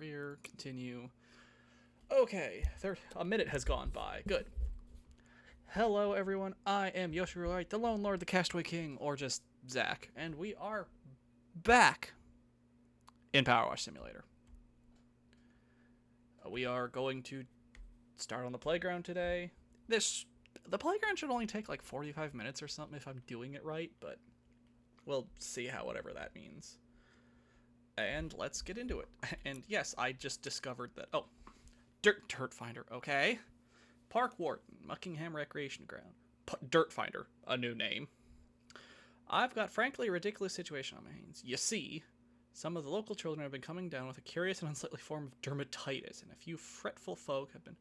career, continue. Okay, a minute has gone by. Good. Hello, everyone. I am Yoshiro Light, the Lone Lord, the Castaway King, or just Zach, and we are back in Powerwash Simulator. We are going to start on the playground today. The playground should only take like 45 minutes or something if I'm doing it right, but we'll see how whatever that means. And let's get into it. And yes, I just discovered that. Oh, Dirt Finder. Okay. Park Warden, Muckingham Recreation Ground. Dirt Finder, a new name. I've got frankly a ridiculous situation on my hands. You see, some of the local children have been coming down with a curious and unsightly form of dermatitis, and a few fretful folk have been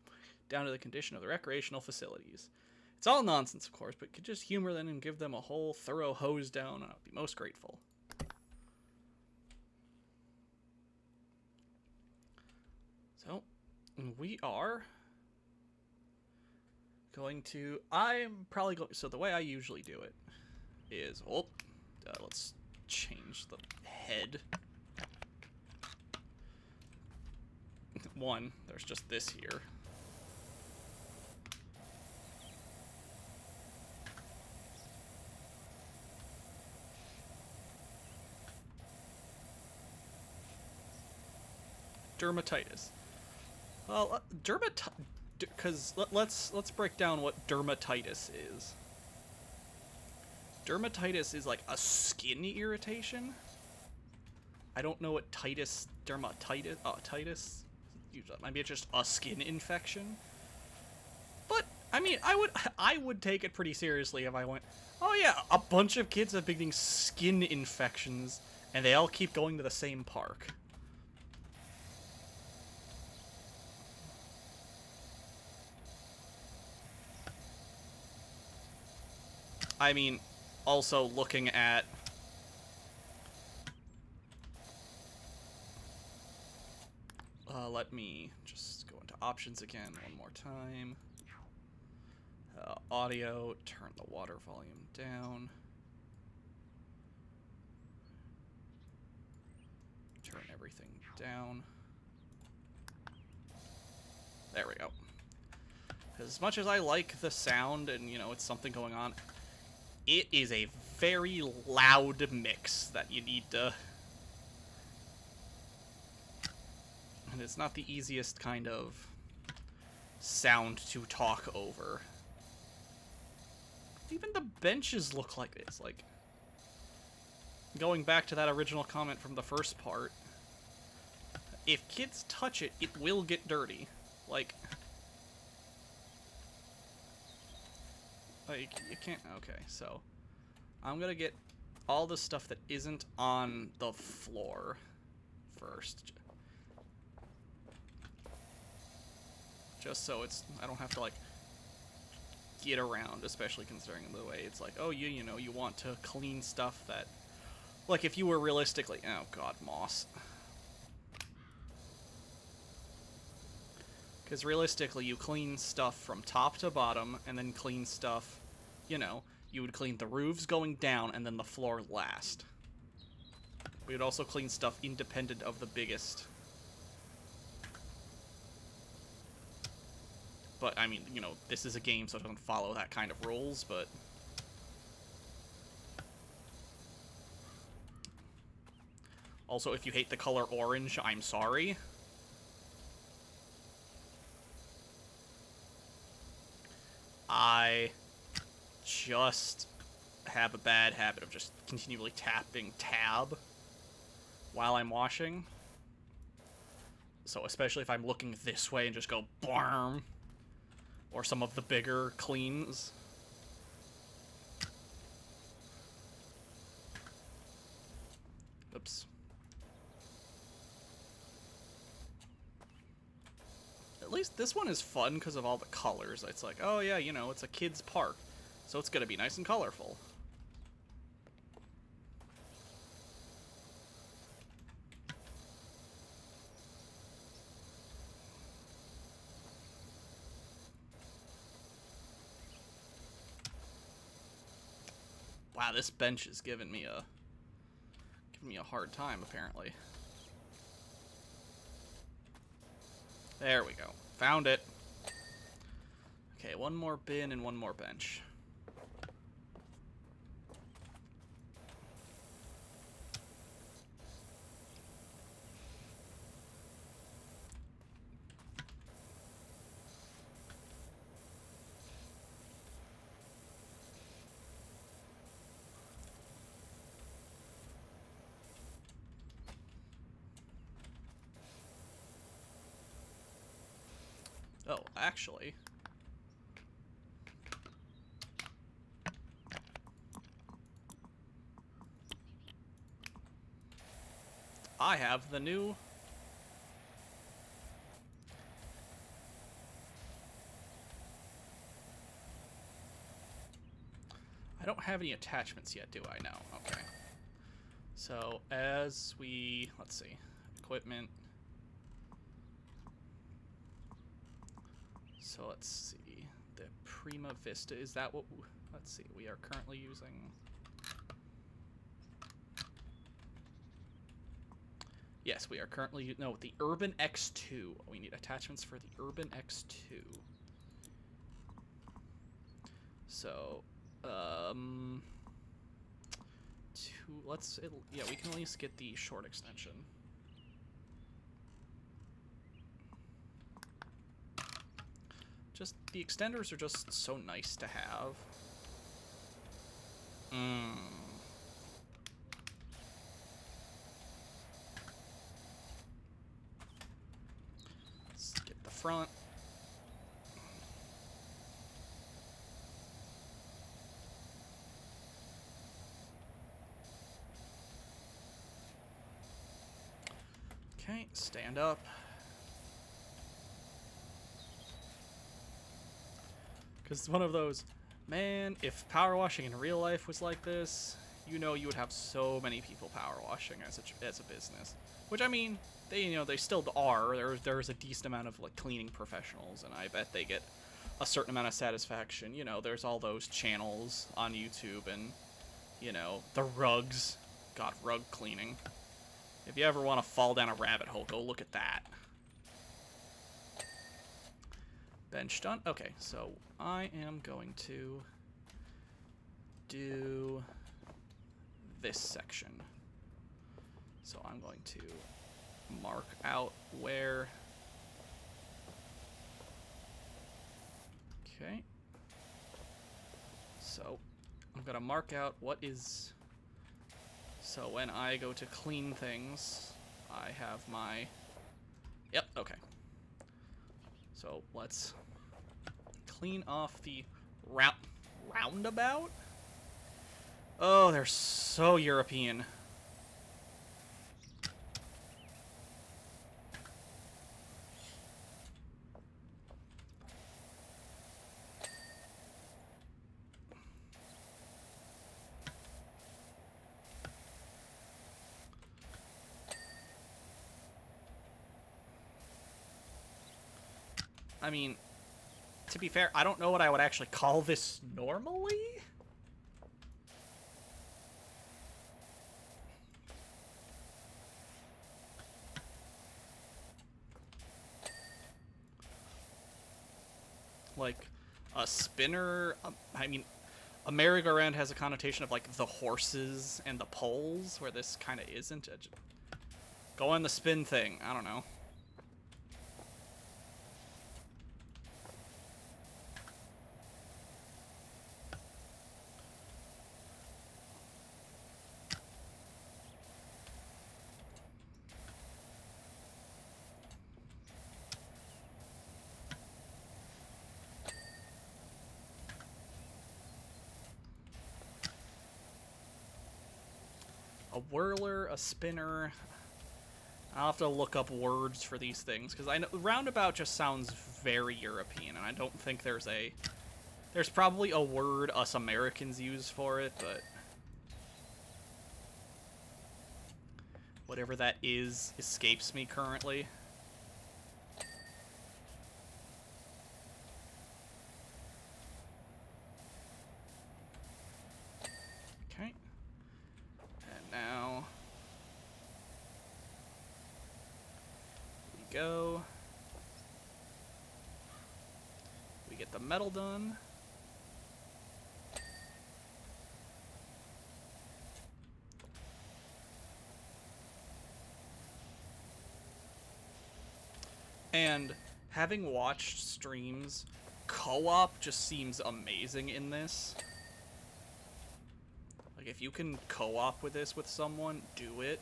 down to the condition of the recreational facilities. It's all nonsense, of course, but could just humor them and give them a whole thorough hose down, and I'd be most grateful. So, we are going to... I'm probably going... So the way I usually do it is... Oh, let's change the head. One, there's just this here. Dermatitis. Well, because let's break down what dermatitis is. Dermatitis is like a skin irritation. I don't know what dermatitis. Maybe it's just a skin infection. But I mean, I would take it pretty seriously if I went, oh yeah, a bunch of kids have been getting skin infections, and they all keep going to the same park. I mean, also looking at... let me just go into options again one more time. Audio, turn the water volume down. Turn everything down. There we go. As much as I like the sound and, you know, it's something going on, it is a very loud mix that you need to... And it's not the easiest kind of sound to talk over. Even the benches look like this. Like, going back to that original comment from the first part, if kids touch it, it will get dirty. Like, you can't... Okay, so I'm gonna get all the stuff that isn't on the floor first. Just so I don't have to, like, get around, especially considering the way it's like, oh, you know, you want to clean stuff that... Like, if you were realistically... Oh, God, moss. Because realistically, you clean stuff from top to bottom, and then clean stuff, you know, you would clean the roofs going down, and then the floor last. We would also clean stuff independent of the biggest... But, I mean, you know, this is a game, so it doesn't follow that kind of rules, but... Also, if you hate the color orange, I'm sorry. I just have a bad habit of just continually tapping tab while I'm washing. So, especially if I'm looking this way and just go, blarm. Or some of the bigger cleans. Oops. At least this one is fun because of all the colors. It's like, oh yeah, you know, it's a kid's park, so it's gonna be nice and colorful. Wow, this bench is giving me a hard time, apparently. There we go. Found it. Okay, one more bin and one more bench. Oh, actually... I have the new... I don't have any attachments yet, do I? No. Okay. So, as we... Let's see. Equipment. So, let's see. The Prima Vista. Is that what... Let's see. We are currently using... Yes, we are currently... No, the Urban X2. We need attachments for the Urban X2. So, yeah, we can at least get the short extension. Just, the extenders are just so nice to have. Let's get the front. Okay, stand up. Because it's one of those, man, if power washing in real life was like this, you know you would have so many people power washing as a business. Which, I mean, they still are. There's a decent amount of, like, cleaning professionals, and I bet they get a certain amount of satisfaction. You know, there's all those channels on YouTube and, you know, the rugs. God, rug cleaning. If you ever want to fall down a rabbit hole, go look at that. Bench done. Okay, so I am going to do this section. So I'm going to mark out where... Okay. So I'm going to mark out what is... So when I go to clean things, I have my... Yep, okay. So let's clean off the roundabout. Oh, they're so European. I mean, to be fair, I don't know what I would actually call this normally. Like, a spinner, I mean, a merry-go-round has a connotation of, like, the horses and the poles, where this kind of isn't. Go on the spin thing, I don't know. A whirler, a spinner. I'll have to look up words for these things, because I know roundabout just sounds very European, and I don't think there's a... There's probably a word us Americans use for it, but... Whatever that is escapes me currently. Okay. And now... we go. the metal done. And having watched streams, co-op just seems amazing in this. Like, if you can co-op with this with someone, do it.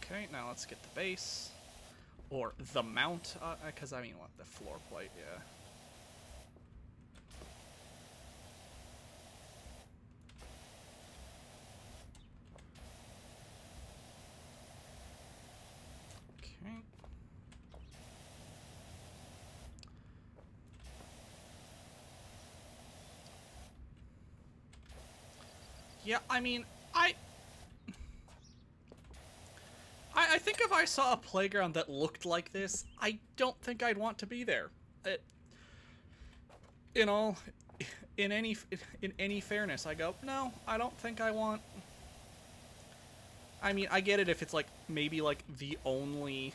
Okay, now let's get the base. Or the mount, because I mean, what, the floor plate, yeah. Okay. Yeah, I mean, I think if I saw a playground that looked like this, I don't think I'd want to be there. In any fairness, I go, no, I don't think I want. I mean, I get it if it's like maybe like the only,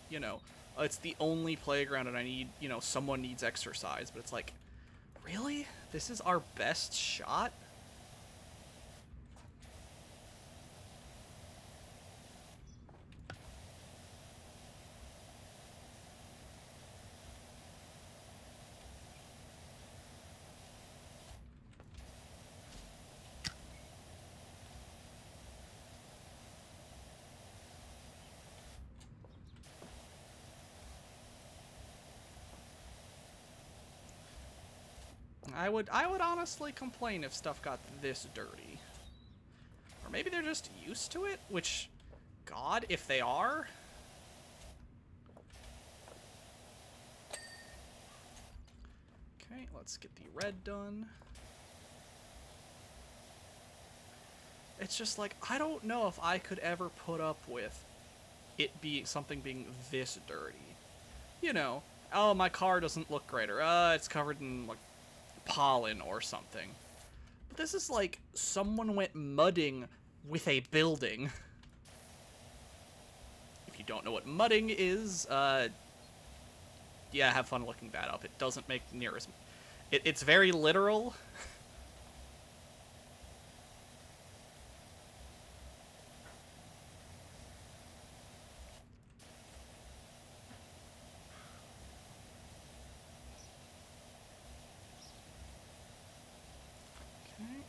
you know, it's the only playground and I need, you know, someone needs exercise, but it's like, really? This is our best shot? I would honestly complain if stuff got this dirty. Or maybe they're just used to it, which, God, if they are. Okay, let's get the red done. It's just like, I don't know if I could ever put up with it being something being this dirty. You know, oh, my car doesn't look great, or it's covered in like pollen or something. But this is like someone went mudding with a building. If you don't know what mudding is, yeah, have fun looking that up. It doesn't make near as... It's very literal. Okay.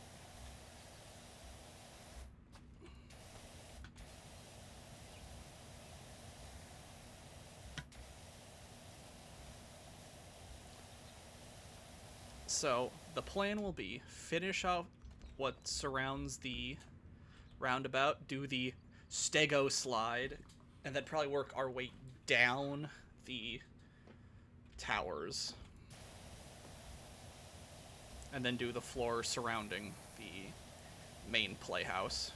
So, the plan will be finish out what surrounds the roundabout, do the stego slide, and then probably work our way down the towers. And then do the floor surrounding the main playhouse.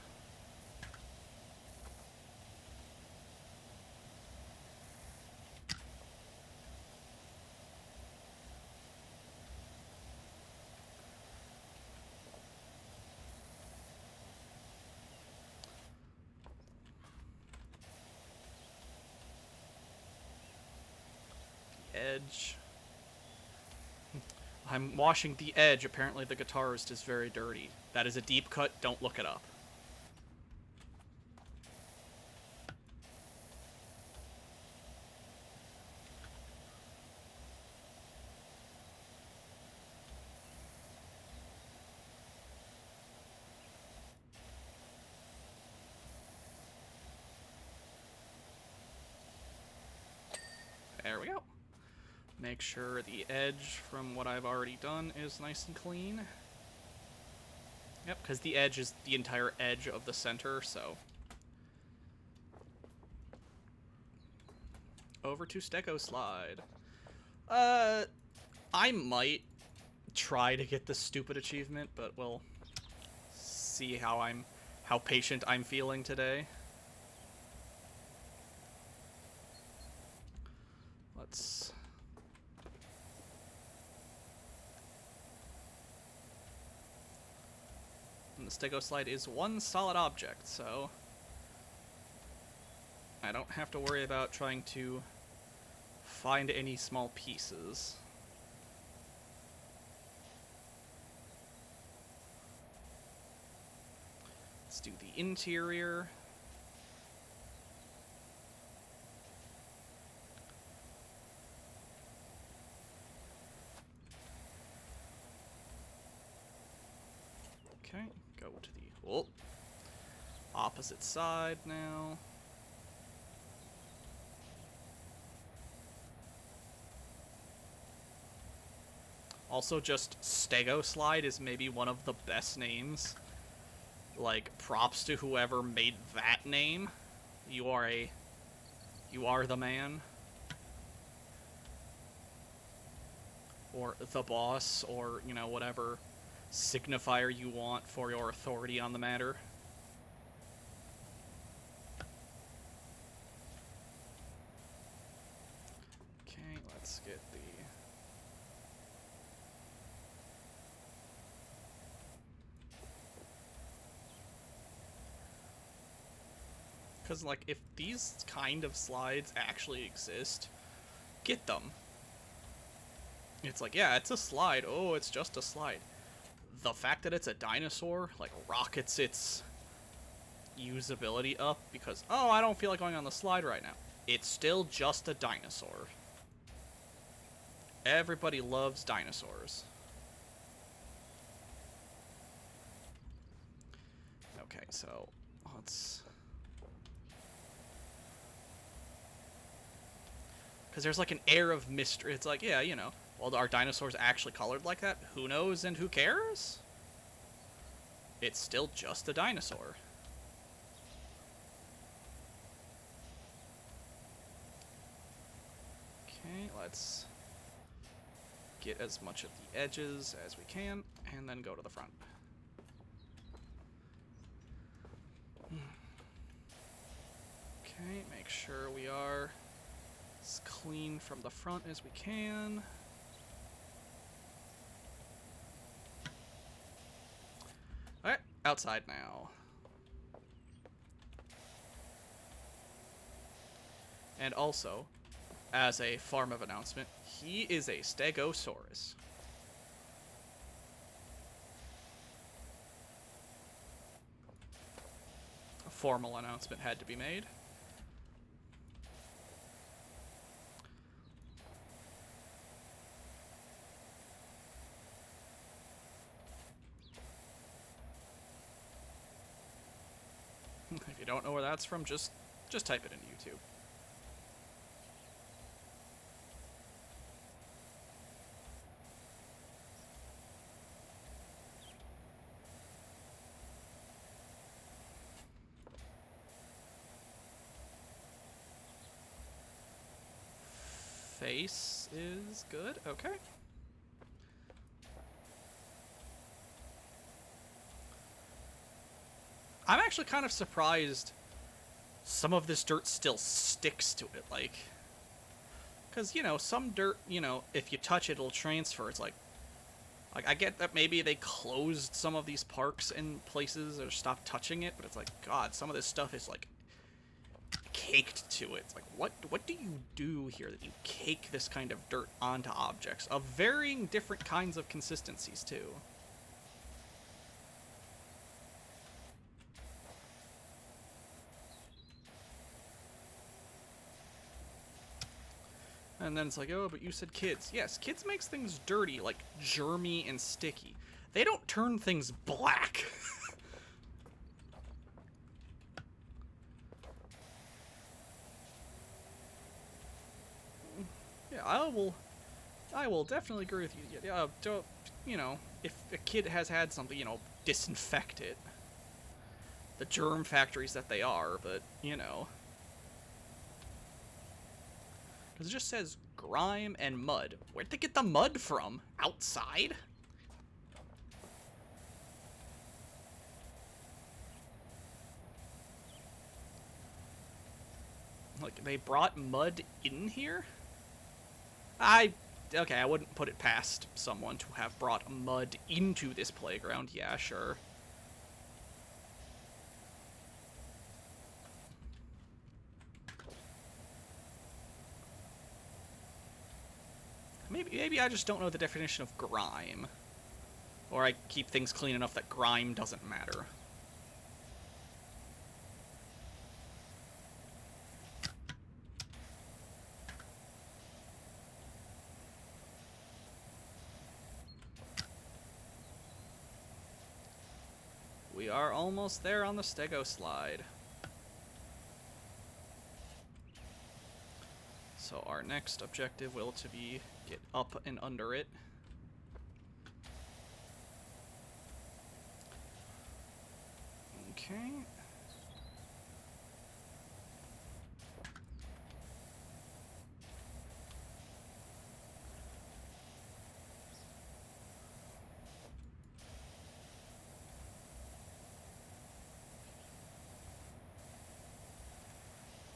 Edge. I'm washing the edge. Apparently the guitarist is very dirty. That is a deep cut. Don't look it up. There we go. Make sure the edge from what I've already done is nice and clean. Yep, because the edge is the entire edge of the center, so. Over to Stego Slide. I might try to get this stupid achievement, but we'll see how patient I'm feeling today. Let's... the Stego slide is one solid object, so I don't have to worry about trying to find any small pieces. Let's do the interior. Okay, go to the opposite side now. Also, just Stego Slide is maybe one of the best names. Like, props to whoever made that name. You are the man. Or the boss, or, you know, whatever signifier you want for your authority on the matter. Okay, let's get the... Because, like, if these kind of slides actually exist, get them. It's like, yeah, it's a slide. Oh, it's just a slide. The fact that it's a dinosaur, like, rockets its usability up because, oh, I don't feel like going on the slide right now. It's still just a dinosaur. Everybody loves dinosaurs. Okay, so let's... Because there's like an air of mystery. It's like, yeah, you know, well, are dinosaurs actually colored like that? Who knows and who cares? It's still just a dinosaur. Okay, let's get as much of the edges as we can, and then go to the front. Okay, make sure we are as clean from the front as we can. Alright, outside now. And also, as a form of announcement, he is a Stegosaurus. A formal announcement had to be made. If you don't know where that's from, just type it in YouTube. Face is good. Okay. I'm actually kind of surprised some of this dirt still sticks to it, like, because, you know, some dirt, you know, if you touch it, it'll transfer. It's like I get that maybe they closed some of these parks in places or stopped touching it, but it's like, God, some of this stuff is, like, caked to it. It's like, what do you do here that you cake this kind of dirt onto objects of varying different kinds of consistencies, too? And then it's like, oh, but you said kids. Yes, kids makes things dirty, like germy and sticky. They don't turn things black. Yeah, I will definitely agree with you. Yeah, don't, you know, if a kid has had something, you know, disinfect it. The germ factories that they are, but, you know. Because it just says grime and mud. Where'd they get the mud from? Outside? Like, they brought mud in here? Okay, I wouldn't put it past someone to have brought mud into this playground. Yeah, sure. Maybe I just don't know the definition of grime. Or I keep things clean enough that grime doesn't matter. We are almost there on the stego slide. So our next objective will to be get up and under it. Okay.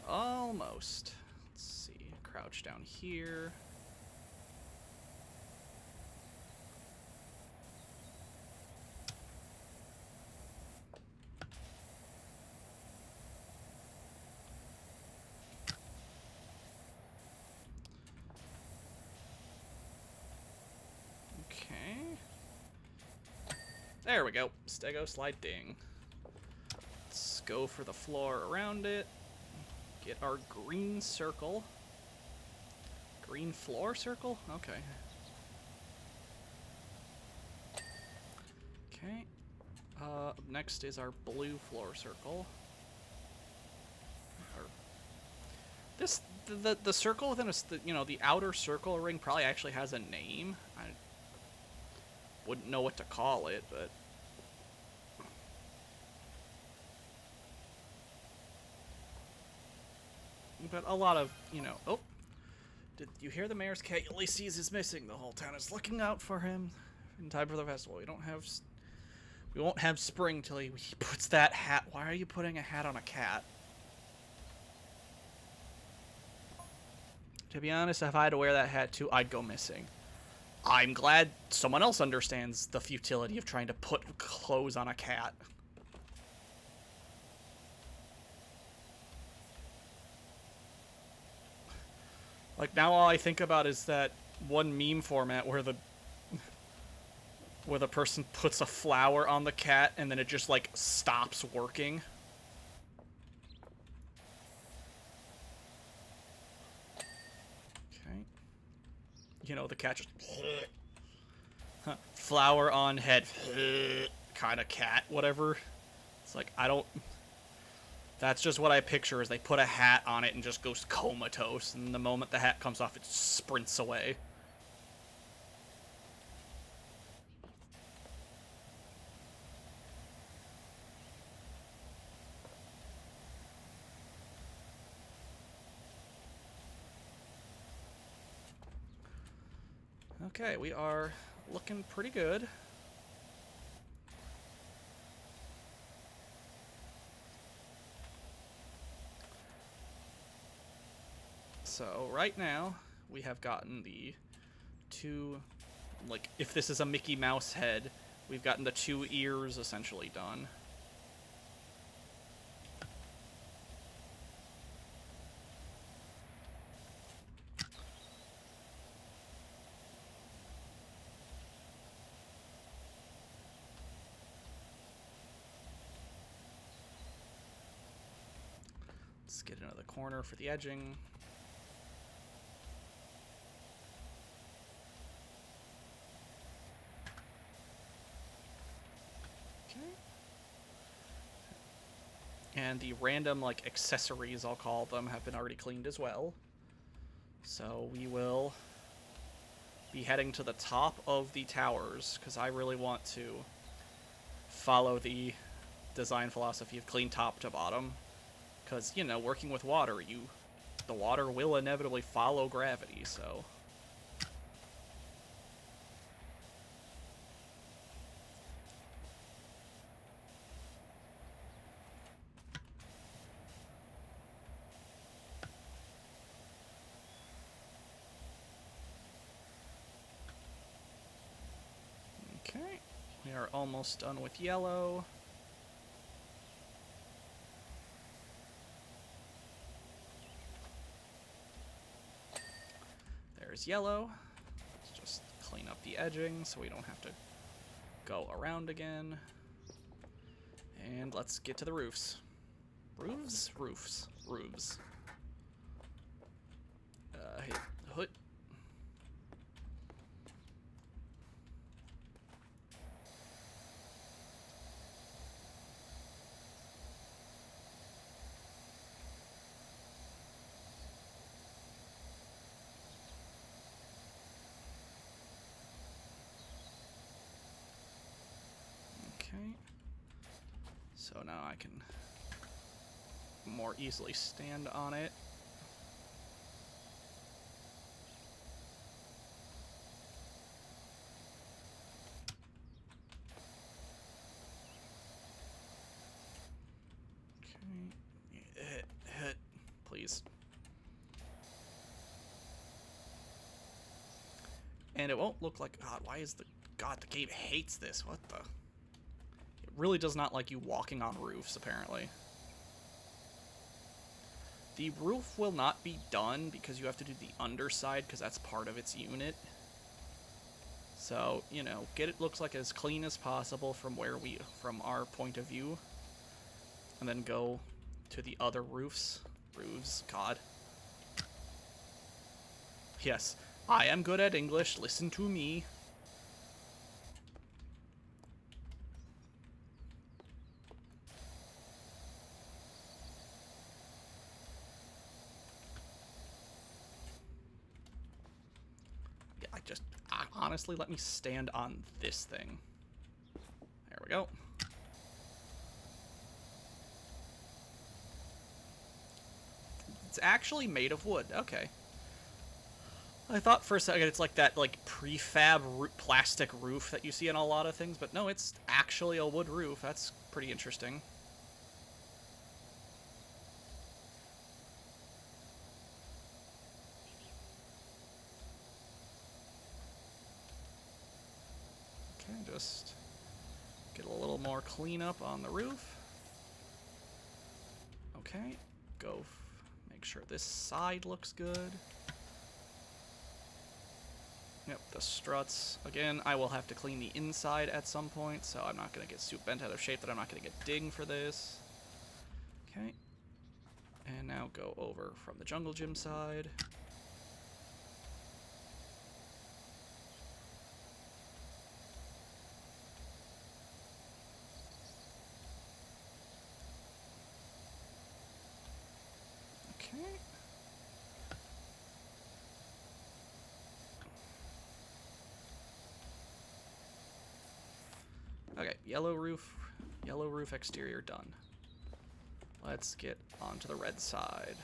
Almost. Let's see. Crouch down here. Okay. There we go. Stego slide ding. Let's go for the floor around it. Get our green circle. Green floor circle? Okay. Okay. Next is our blue floor circle. The circle within a, the outer circle ring probably actually has a name. I wouldn't know what to call it, but a lot of, oh, did you hear the mayor's cat? Ulysses is missing. The whole town is looking out for him in time for the festival. We won't have spring till he puts that hat. Why are you putting a hat on a cat? To be honest, if I had to wear that hat too, I'd go missing. I'm glad someone else understands the futility of trying to put clothes on a cat. Like, now all I think about is that one meme format where the person puts a flower on the cat and then it just, like, stops working. Okay. The cat just... flower on head. Kind of cat, whatever. It's like, I don't... That's just what I picture, is they put a hat on it and just goes comatose, and the moment the hat comes off, it sprints away. Okay, we are looking pretty good. So, right now, we have gotten the two, like, if this is a Mickey Mouse head, we've gotten the 2 ears essentially done. Let's get into the corner for the edging. And the random, like, accessories, I'll call them, have been already cleaned as well. So we will be heading to the top of the towers, because I really want to follow the design philosophy of clean top to bottom. Because, working with water, the water will inevitably follow gravity, so... Okay, we are almost done with yellow. There's yellow. clean up the edging so we don't have to go around again. And let's get to the roofs. Roofs? Roofs. Roofs. Hey, hood. Okay. So now I can more easily stand on it. Okay. Please. And it won't look like... God, why is the... God, the game hates this. What the... It really does not like you walking on roofs, apparently. The roof will not be done because you have to do the underside because that's part of its unit. So, you know, get it looks like as clean as possible from our point of view. And then go to the other roofs. Roofs, God. Yes, I am good at English. Listen to me. Honestly, let me stand on this thing. There we go. It's actually made of wood. Okay. I thought for a second it's like that prefab plastic roof that you see in a lot of things, but no, it's actually a wood roof. That's pretty interesting. Just get a little more cleanup on the roof. Okay, make sure this side looks good. Yep, the struts. Again, I will have to clean the inside at some point, so I'm not going to get super bent out of shape that I'm not going to get dinged for this. Okay, and now go over from the jungle gym side. Okay, yellow roof exterior done. Let's get onto the red side.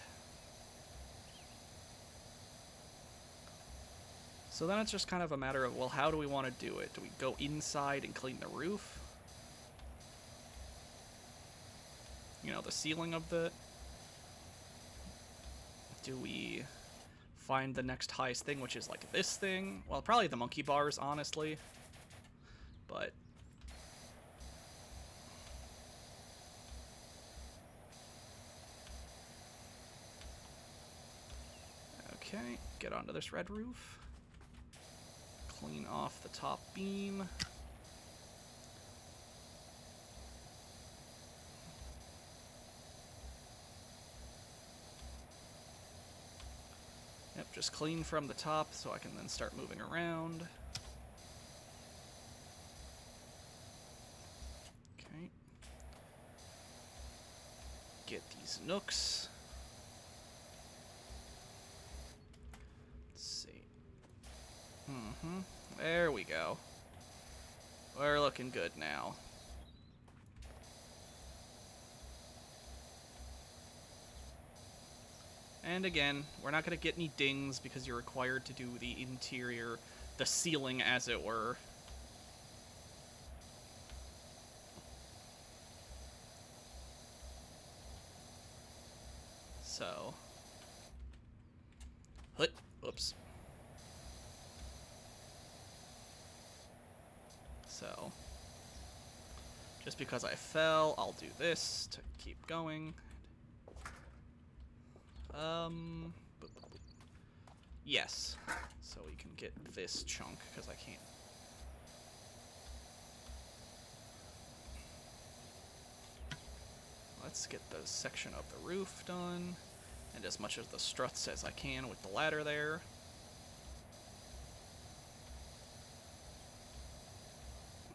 So then it's just kind of a matter of, well, how do we want to do it? Do we go inside and clean the roof? You know, the ceiling of the... Do we find the next highest thing, which is like this thing? Well, probably the monkey bars, honestly. But... Okay, get onto this red roof. Clean off the top beam. Yep, just clean from the top so I can then start moving around. Okay. Get these nooks. There we go. We're looking good now. And again, we're not going to get any dings because you're required to do the interior, the ceiling as it were. So. Oops. So, just because I fell, I'll do this to keep going. Yes. So we can get this chunk, because I can't. Let's get the section of the roof done, and as much of the struts as I can with the ladder there.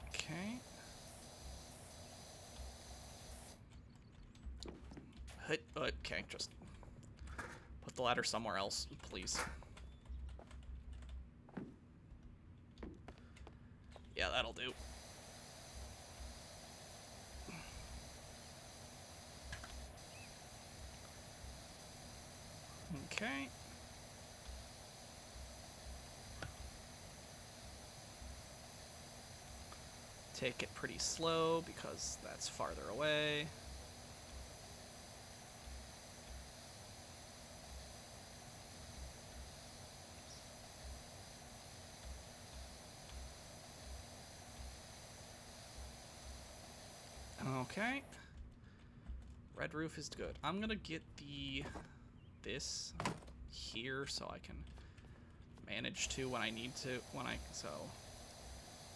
Okay. Okay, just put the ladder somewhere else, please. Yeah, that'll do. Okay. Take it pretty slow because that's farther away. Okay. Red roof is good. I'm gonna get this here so I can manage to when I need to, so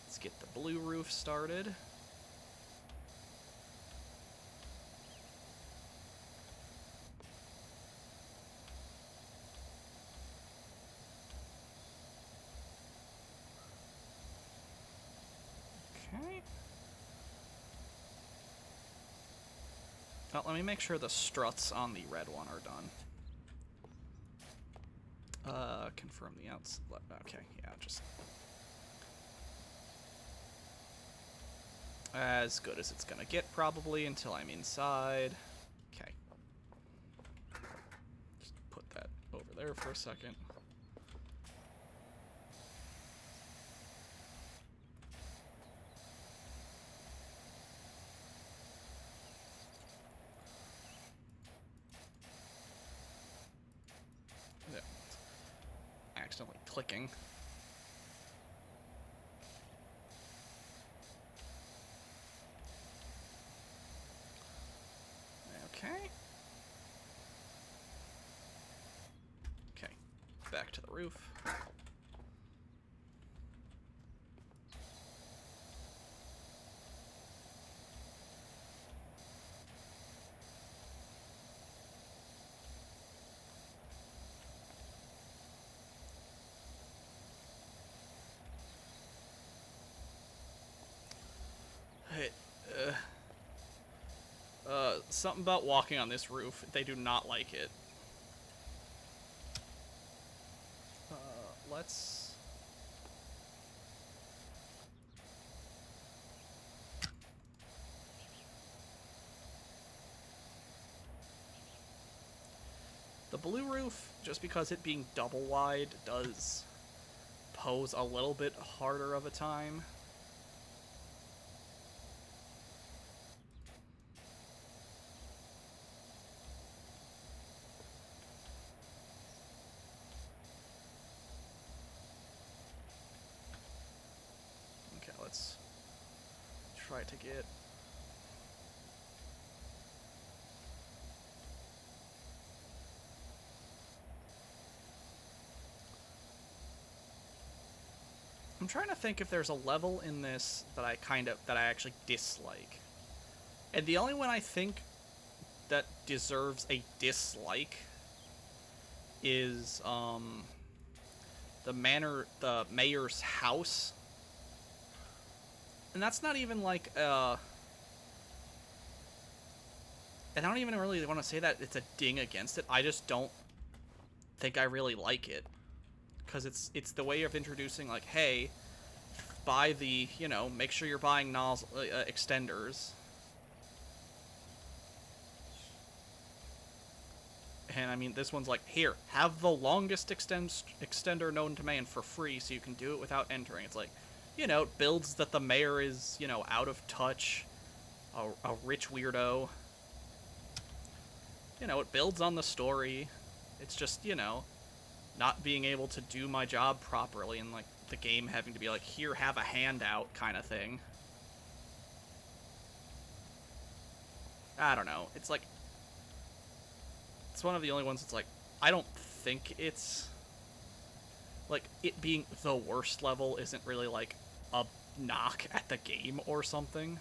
let's get the blue roof started. Okay. Oh, let me make sure the struts on the red one are done. Confirm the outs. Okay, yeah, just as good as it's gonna get probably until I'm inside. Okay. Just put that over there for a second. Yeah. Accidentally clicking. Okay. Okay. Back to the roof. Hey, something about walking on this roof. They do not like it. Let's... The blue roof, just because it being double wide, does pose a little bit harder of a time. Okay, let's try to get... I'm trying to think if there's a level in this that I actually dislike. And the only one I think that deserves a dislike is, the mayor's house. And that's not even like, and I don't even really want to say that it's a ding against it. I just don't think I really like it. Because it's the way of introducing, like, hey, buy the, make sure you're buying nozzle extenders. And I mean, this one's like, here, have the longest extender known to man for free so you can do it without entering. It's like, it builds that the mayor is, out of touch, a rich weirdo. It builds on the story. It's just, not being able to do my job properly and, like, the game having to be like, here, have a handout kind of thing. I don't know. It's like... It's one of the only ones that's like, I don't think it's like, it being the worst level isn't really, like, a knock at the game or something.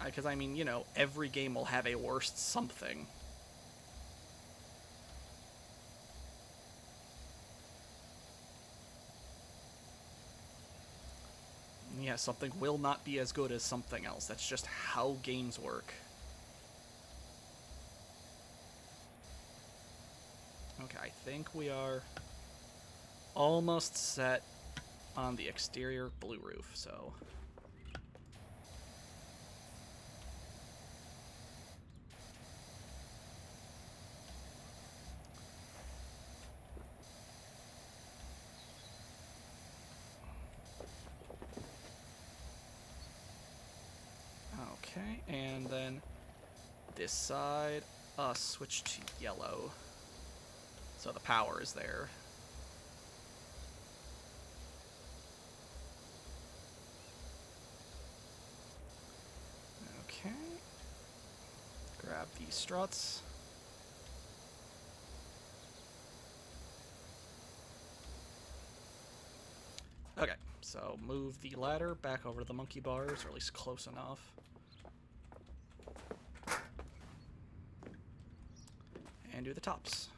Because, I mean, you know, every game will have a worst something. Yeah, something will not be as good as something else. That's just how games work. Okay, I think we are almost set on the exterior blue roof, so... Okay, and then this side, switch to yellow. So the power is there. Okay. Grab these struts. Okay, so move the ladder back over to the monkey bars, or at least close enough. And do the tops.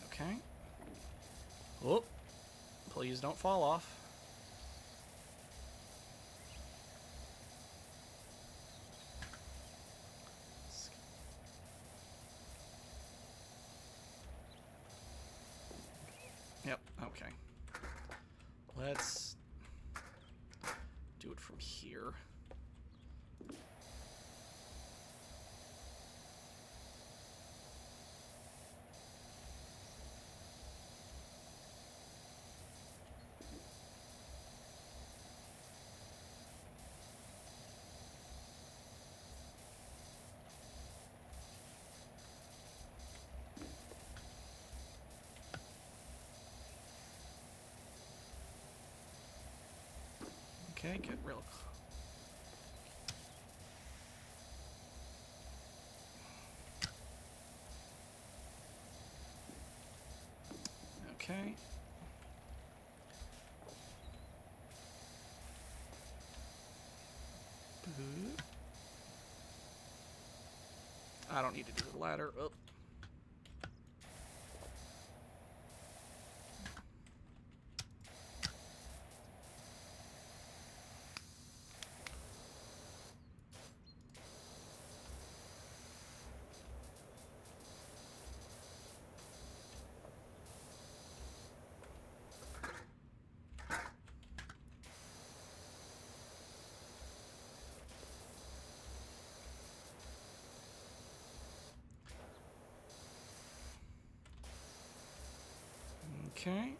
Okay. Oh, please don't fall off. Yep, okay. Let's do it from here. Okay, get real. Okay. I don't need to do the ladder. Oh. Okay.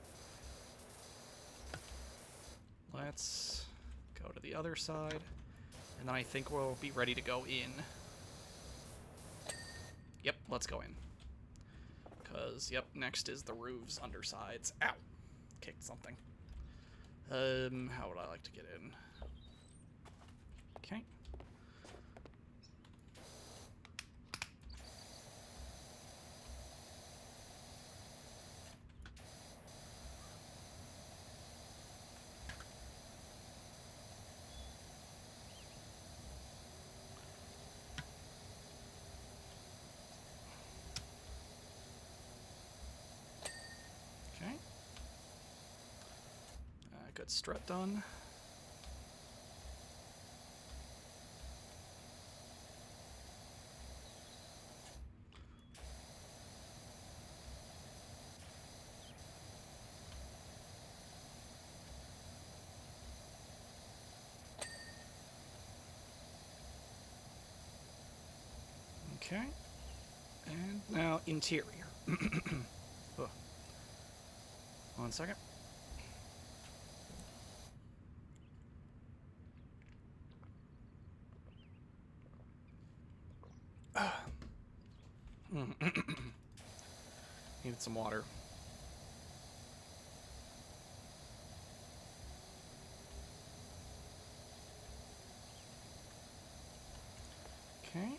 Let's go to the other side. And then I think we'll be ready to go in. Yep, let's go in. Because, yep, next is the roof's undersides. Ow! Kicked something. How would I like to get in? Okay. Good strut done. Okay. And now interior. Oh. 1 second. Needed some water. Okay.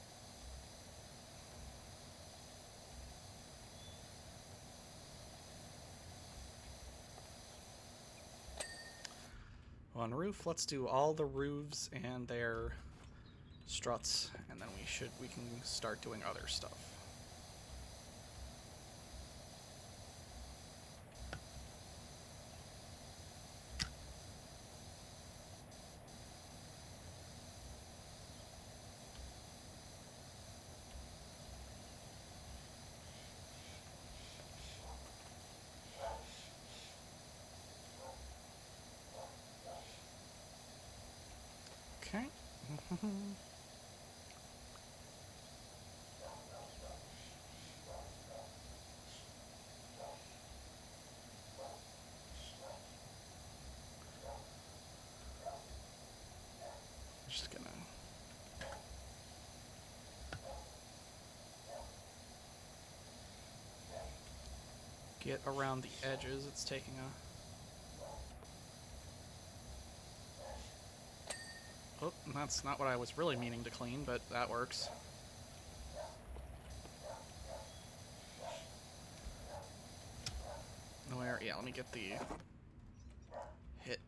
On roof, let's do all the roofs and their struts, and then we can start doing other stuff. Okay. Just gonna get around the edges. It's taking a... Oh, that's not what I was really meaning to clean, but that works. Where? Yeah, let me get the hit.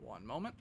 One moment.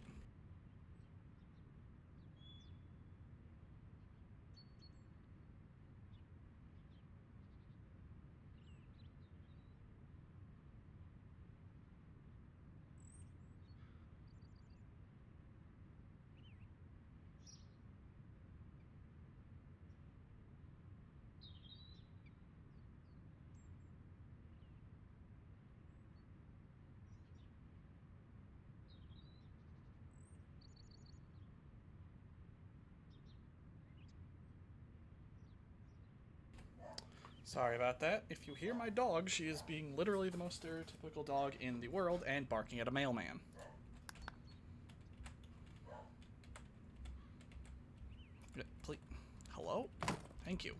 Sorry about that. If you hear my dog, she is being literally the most stereotypical dog in the world and barking at a mailman. Please. Hello? Thank you.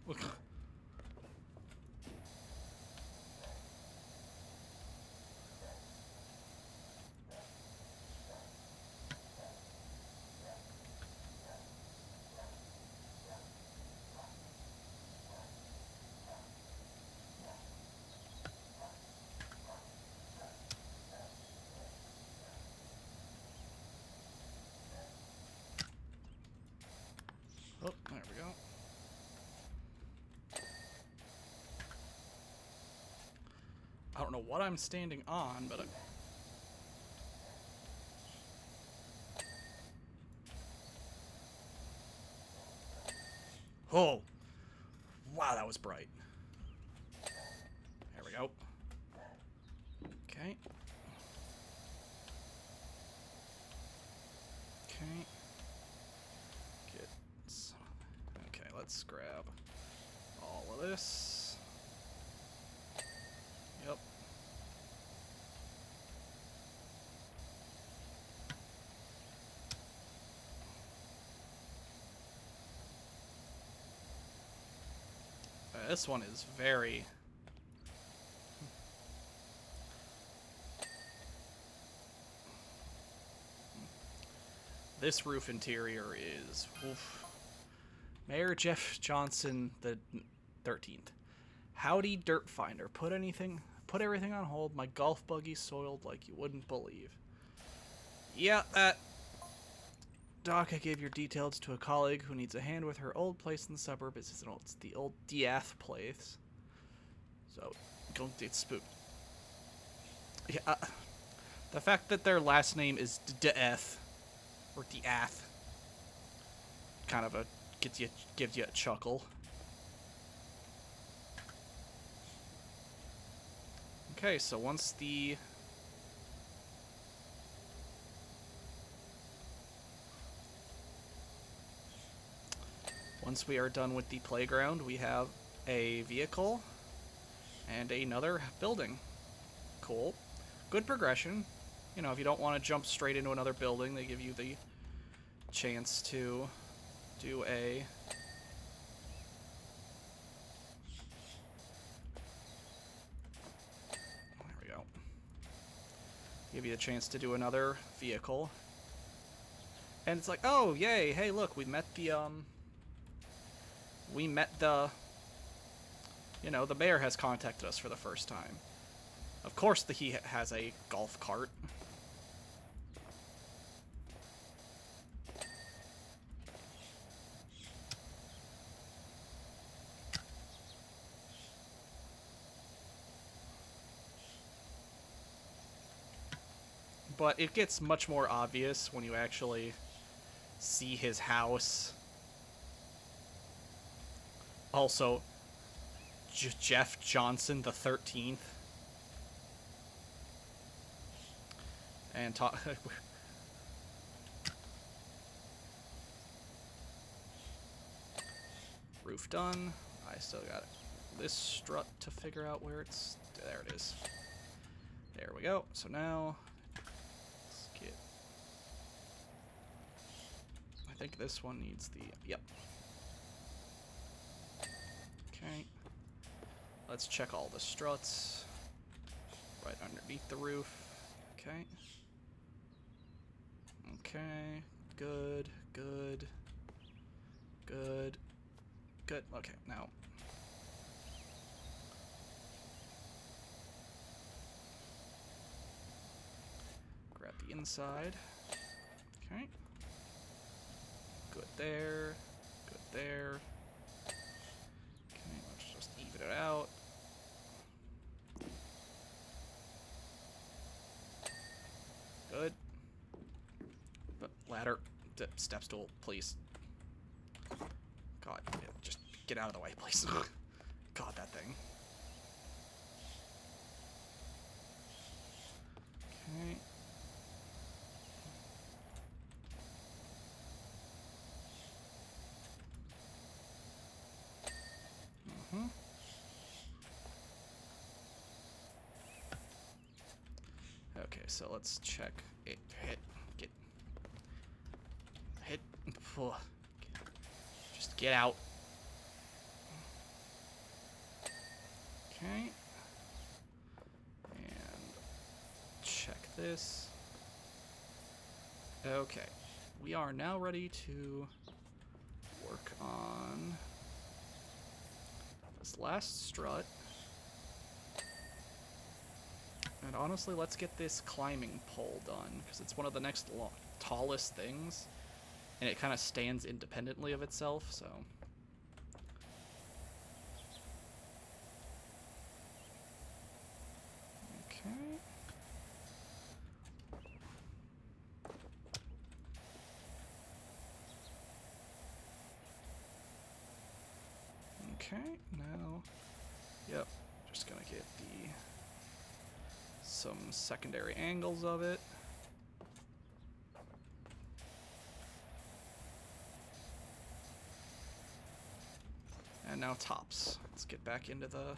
Oh, there we go. I don't know what I'm standing on, but oh! Wow, that was bright. There we go. Okay. Okay. Get some... Okay, let's grab all of this. Yep. This one is very... This roof interior is... Oof. Mayor Jeff Johnson the 13th. Howdy, Dirt Finder. Put everything on hold. My golf buggy soiled like you wouldn't believe. Yeah, Doc, I gave your details to a colleague who needs a hand with her old place in the suburb. It's the old Diath place. So, don't get spooked. Yeah, the fact that their last name is Diath or Diath kind of gives you a chuckle. Okay, so once we are done with the playground, we have a vehicle and another building. Cool. Good progression. You know, if you don't want to jump straight into another building, they give you the chance to do a Give you a chance to do another vehicle. And it's like, oh, yay, hey, look, we met the, you know, the mayor has contacted us for the first time. Of course he has a golf cart. But it gets much more obvious when you actually see his house. Also, Jeff Johnson the 13th. And roof done. I still got this strut to figure out where it's... There it is. There we go. So now... Let's get... I think this one needs the... Yep. Okay. Let's check all the struts. Right underneath the roof. Okay. Okay. Good. Good. Good. Good. Okay, now. Grab the inside. Okay. Good there. Good there. Okay, let's just even it out. Good. But ladder. Step stool, please. God, just get out of the way, please. God, that thing. Okay. Mm-hmm. Okay, so let's check it. Hit. Just get out. Okay. And check this. Okay. We are now ready to work on this last strut. And honestly, let's get this climbing pole done, because it's one of the next tallest things, and it kind of stands independently of itself, so... Okay. Okay, now... Yep, just gonna get some secondary angles of it. And now tops. Let's get back into the...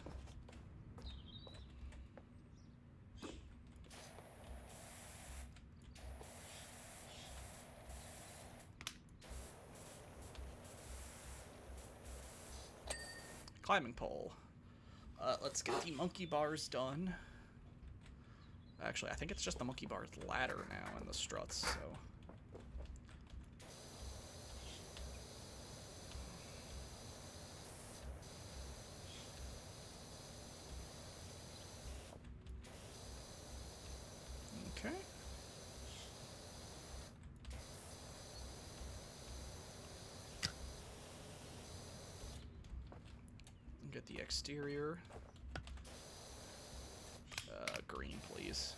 climbing pole. Let's get the monkey bars done. Actually, I think it's just the monkey bars ladder now and the struts, so... Okay. Get the exterior. Green, please.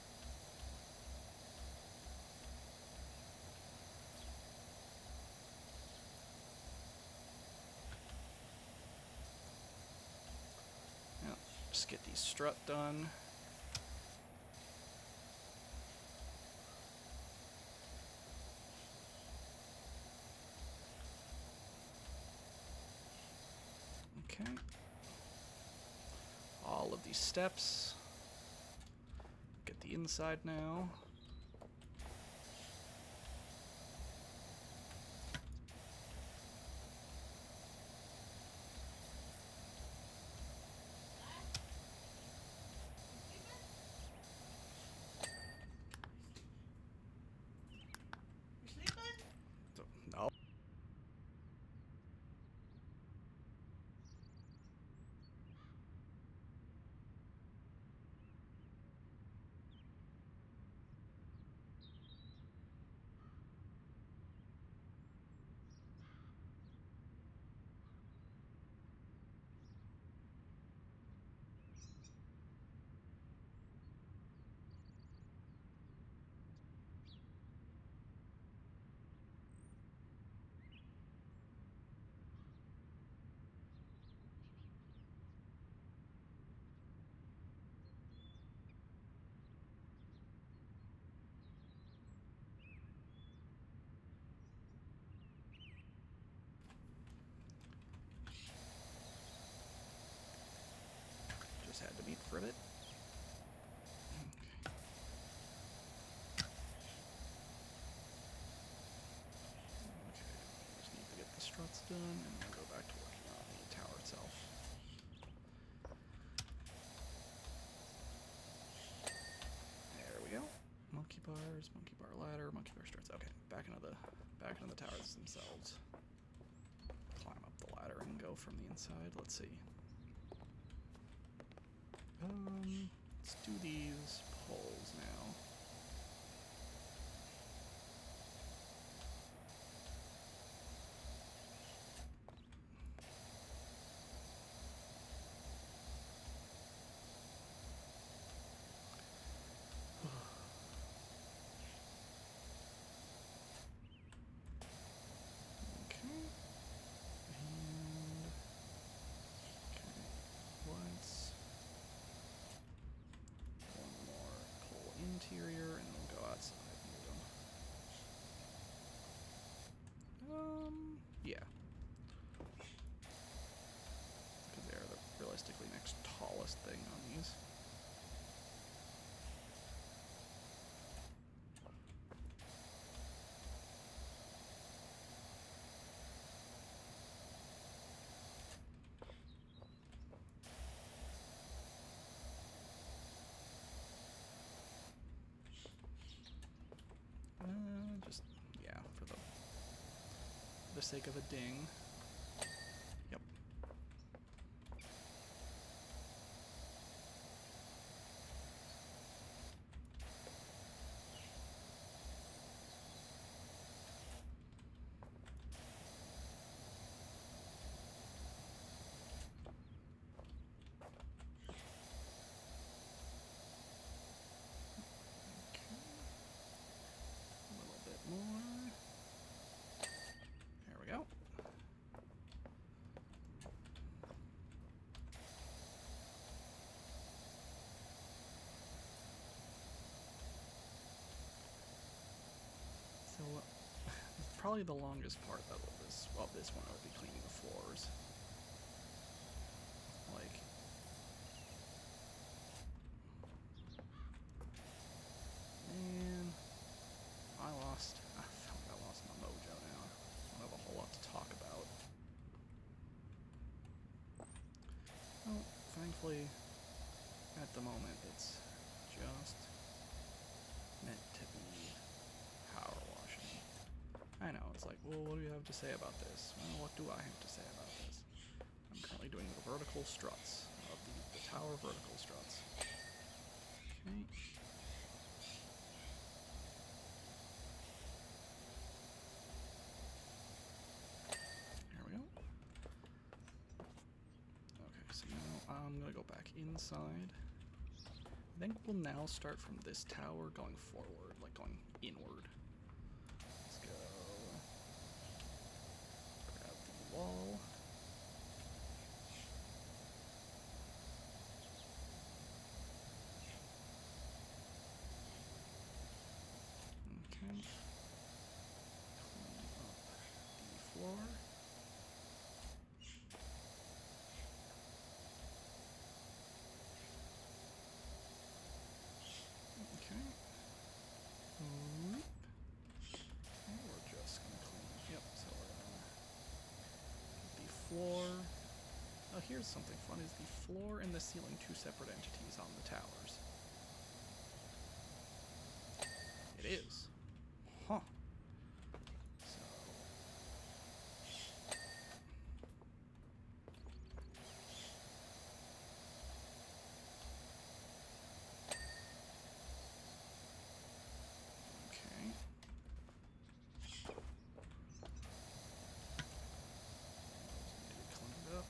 Yeah, just get the strut done. Okay. All of these steps. Get the inside now. privet. Struts done, and then go back to working on the tower itself. There we go. Monkey bars, monkey bar ladder, monkey bar struts. Okay, back into the towers themselves. Climb up the ladder and go from the inside. Let's see. Let's do these poles now. Interior, and we'll go outside and do them. Yeah. Because they are the realistically next tallest thing on these. Just, yeah, for the sake of a ding. Yep. More. There we go. So, probably the longest part of this one would be cleaning the floors. Like, man, I feel like I lost my mojo now. I don't have a whole lot to talk about. Well, thankfully, at the moment, it's just meant to be power washing. I know, it's like, well, what do you have to say about this? Well, what do I have to say about this? I'm currently doing the vertical struts of the tower vertical struts. Okay. There we go. Okay, so now I'm gonna go back inside. I think we'll now start from this tower going forward, like going inward. Let's go. Grab the wall. Okay. Clean up the floor. Okay. And we're just gonna clean. Yep. So we're gonna the floor. Oh, here's something fun: is the floor and the ceiling two separate entities on the towers? It is. Huh. So. Okay. Cleaned up.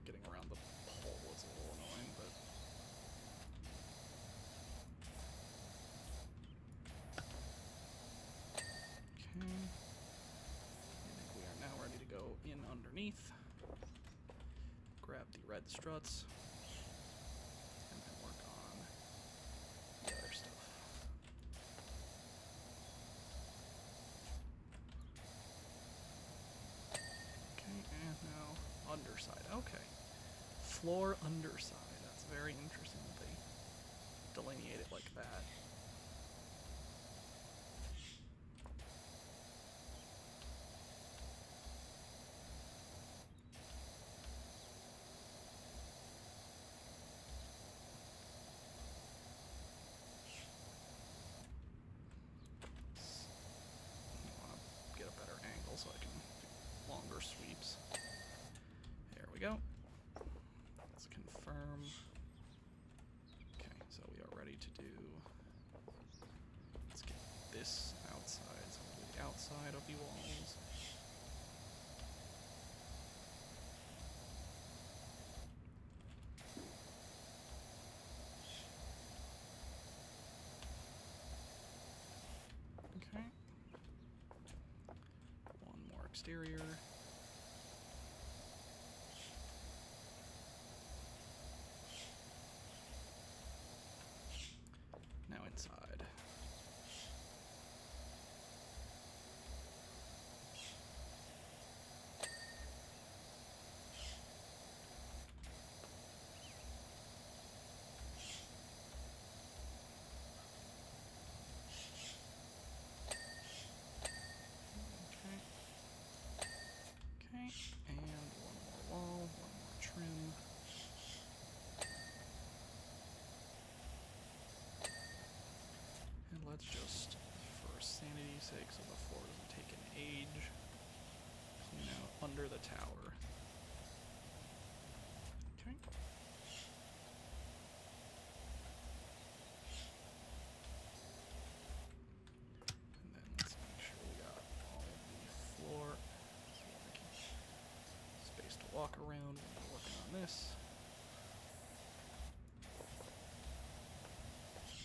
Getting around the pole was a little annoying, but okay. I think we are now ready to go in underneath. Grab the red struts. And then work on the other stuff. underside. Okay. Floor underside. That's very interesting that they delineate it like that. So I can do longer sweeps. There we go. Let's confirm. Okay, so we are ready to do. Let's get this outside. So we'll do the outside of the walls. Okay. One more exterior. Now inside. Okay, and one more wall, one more trim. And let's just, for sanity's sake, so the floor doesn't take an age, clean out under the tower. Okay. And then let's make sure we got all the floor. So we can space to walk around when we're working on this.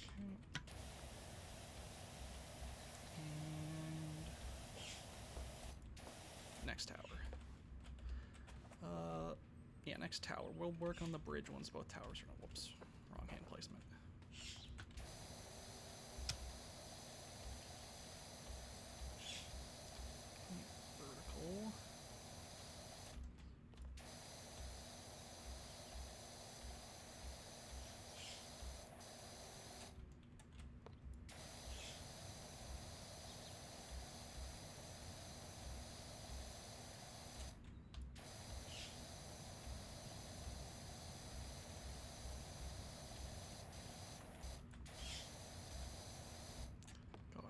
Okay. And next tower. Yeah, next tower. We'll work on the bridge once both towers are. Whoops, wrong hand placement. Vertical.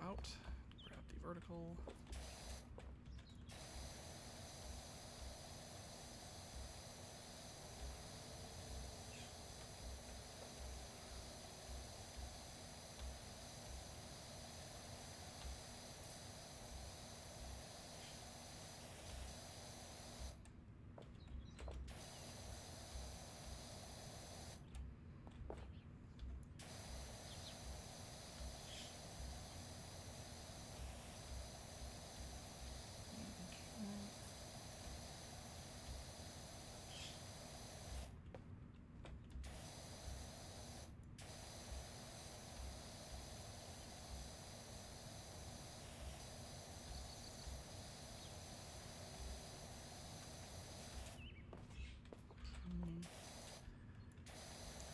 Out, grab the vertical.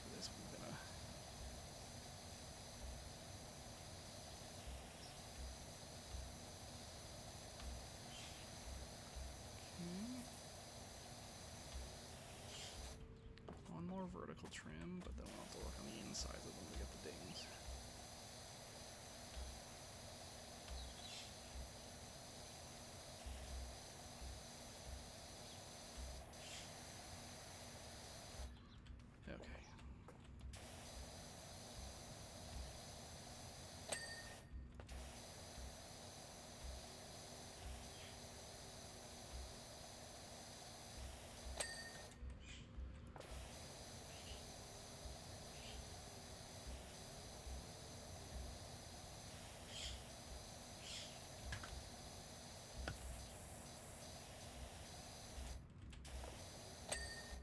For this, we're gonna. One more vertical trim, but then we'll have to work on the insides of them to get the dings. Okay.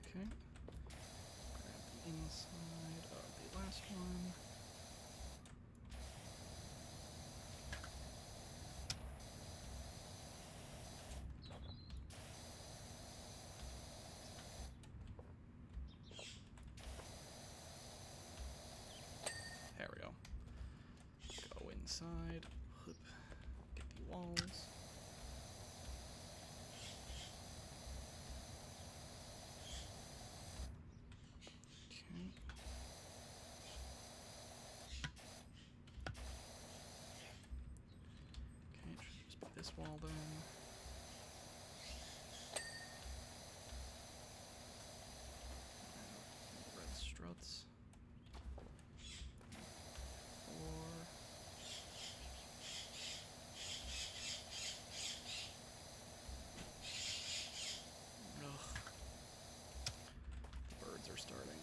Okay. Grab the inside of the last one. side. Get the walls. Okay. Okay, it should just be this wall then. Red struts. Are starting.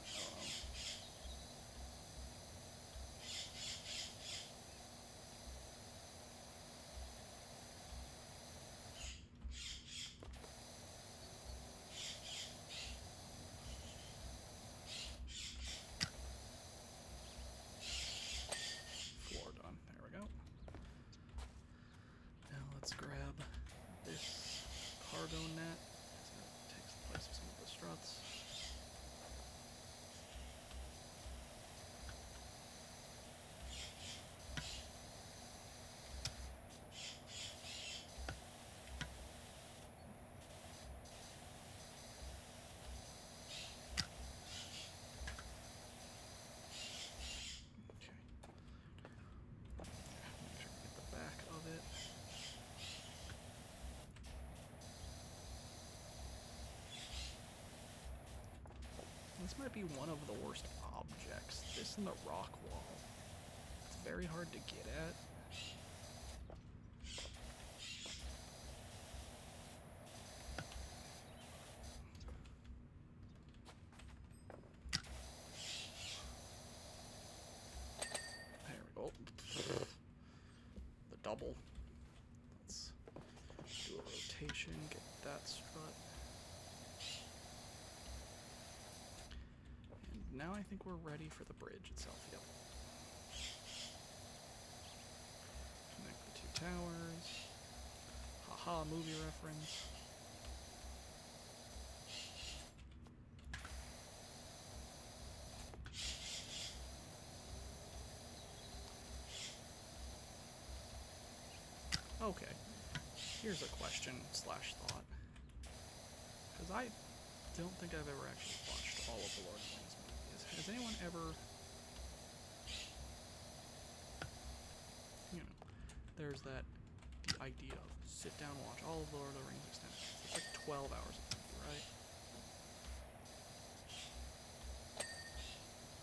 Floor done. There we go. Now let's grab this cargo net. So it takes the place of some of the struts. This might be one of the worst objects. This and the rock wall. It's very hard to get at. There we go. The double. Let's do a rotation, get that strut. Now I think we're ready for the bridge itself. Yep. Connect the two towers. Haha, movie reference. Okay. Here's a question / thought. Because I don't think I've ever actually watched all of the Lord of the Rings movies. Has anyone ever... You know, there's that the idea of sit down and watch all of the Lord of the Rings extended. It's like 12 hours of movie, right?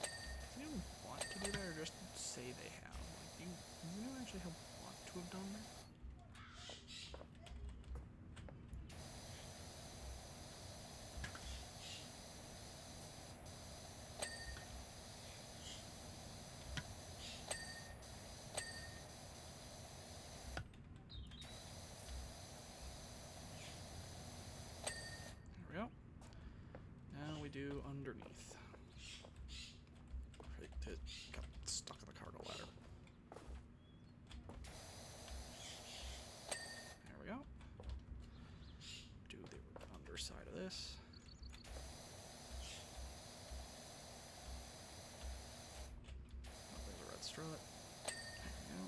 Does anyone want to do that or just say they have? Like, does anyone actually want to have done that? Do underneath. It got stuck in the cargo ladder. There we go. Do the underside of this. Oh, there's a red strut. There we go.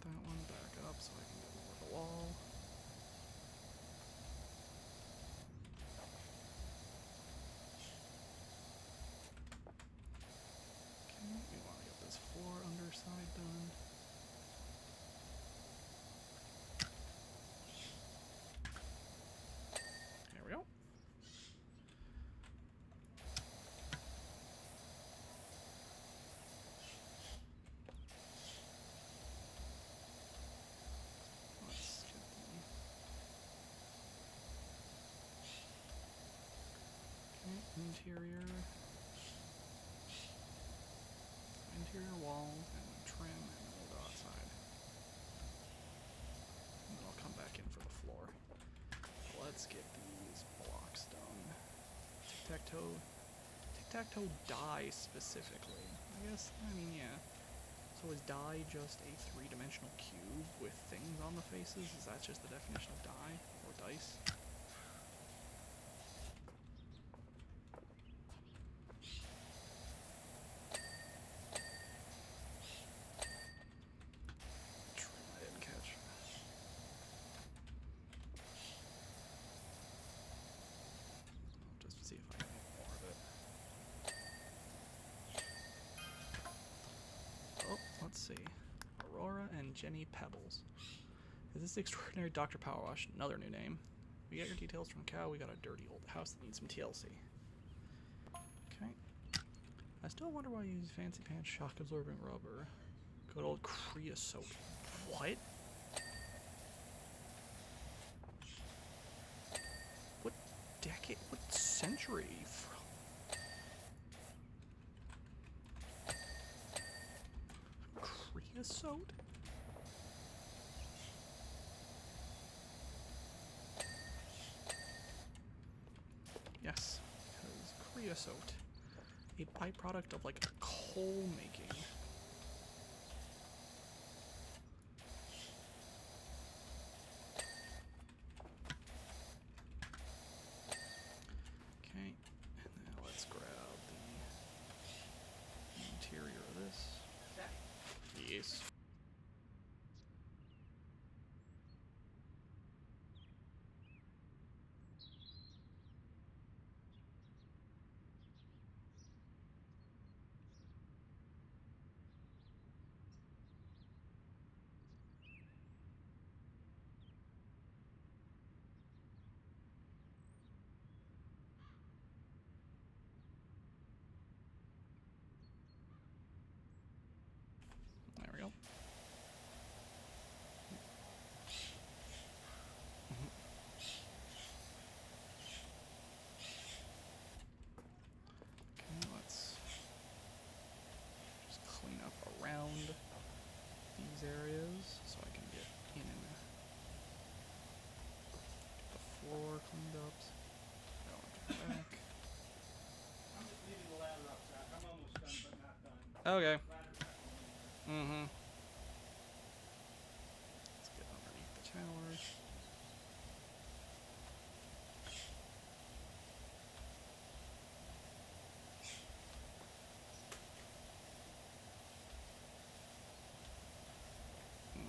That one back up so I can get over the wall. Okay, we want to get this floor underside done. There we go. Interior walls and trim, and then we'll go outside. And then I'll come back in for the floor. Let's get these blocks done. Tic-tac-toe. Tic-tac-toe die specifically. I mean, yeah. So is die just a three-dimensional cube with things on the faces? Is that just the definition of die? Or dice? let's see. Aurora and Jenny Pebbles. Is this the extraordinary Dr. Powerwash? Another new name. We got your details from Cow. We got a dirty old house that needs some TLC. Okay. I still wonder why you use fancy pants, shock absorbing rubber. Good old creosote. What? What decade? What century? Creosote? Yes, because creosote, a byproduct of like coal making. Okay, and now let's grab the interior of this. Yes. There we go. Okay, let's just clean up around these areas so I can get in and get the floor cleaned up. Go into the back. I'm just leaving the ladder up, Zach. I'm almost done, but not done. Okay. Ladder's not going anywhere. Let's get underneath the towers.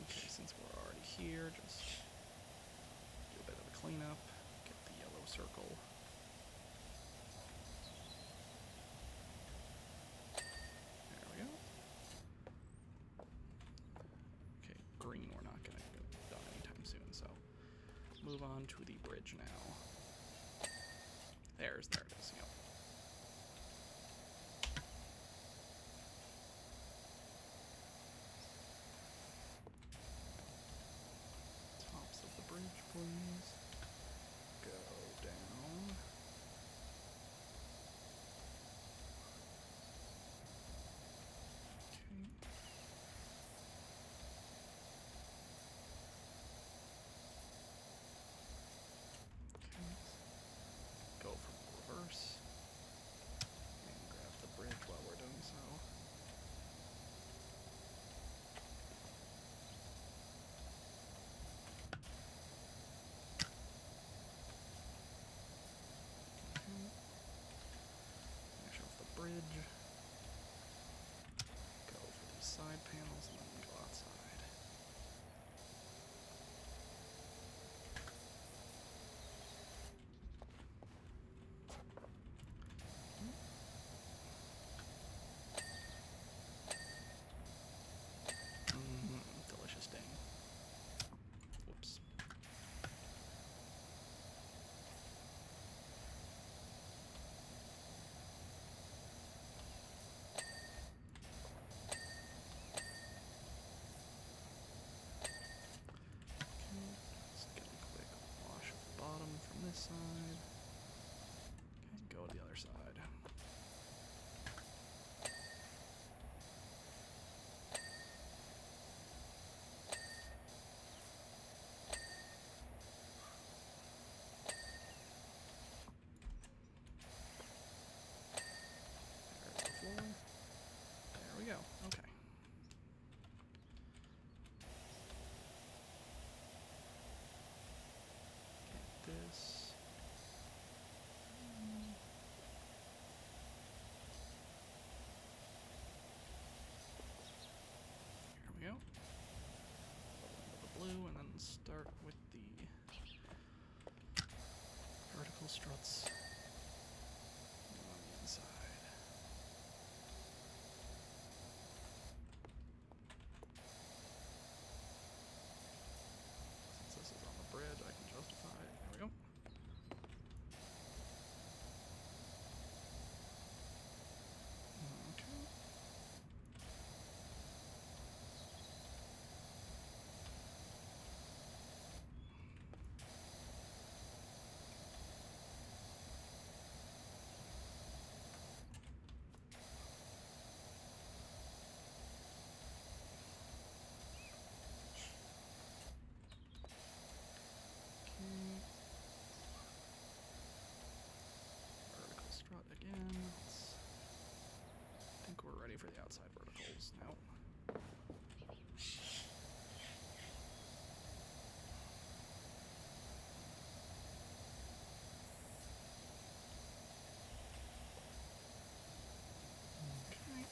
Okay, since we're already here, just do a bit of a cleanup. Get the yellow circle. There we go. Okay, green we're not going to get done anytime soon, so move on to the bridge now. There it is, yep. Tops of the bridge, please. Go down. Okay. Go from reverse and grab the bridge while we're doing so. Finish off the bridge. Go for these side panels and then go outside. Delicious ding. Whoops. Just get a quick wash of the bottom from this side. Okay, go to the other side. There's the floor. There we go. Okay. Get this. Here we go. The blue, and then start with the vertical struts on the inside. again. I think we're ready for the outside verticals now. Okay.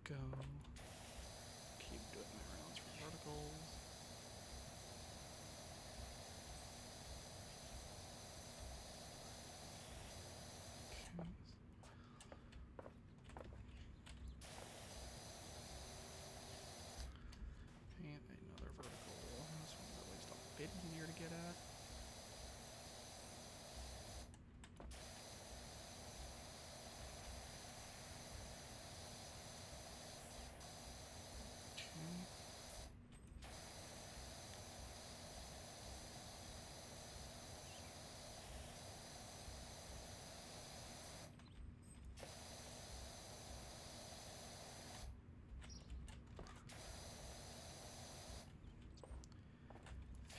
Go. Keep doing my rounds for verticals. Okay. And another vertical. This one's at least a bit easier to get at. Okay.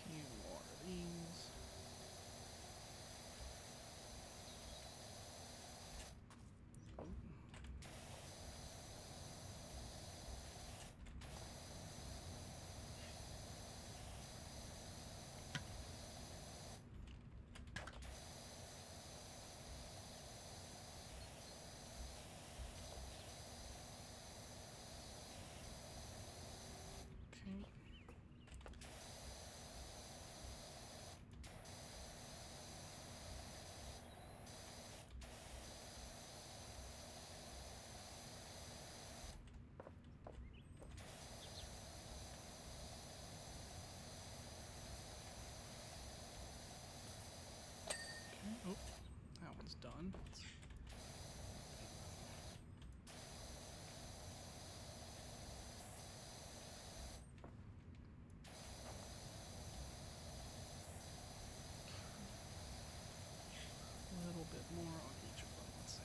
Few more of these. Ooh. Okay. Oh, that one's done. A little bit more on each of them. Let's see.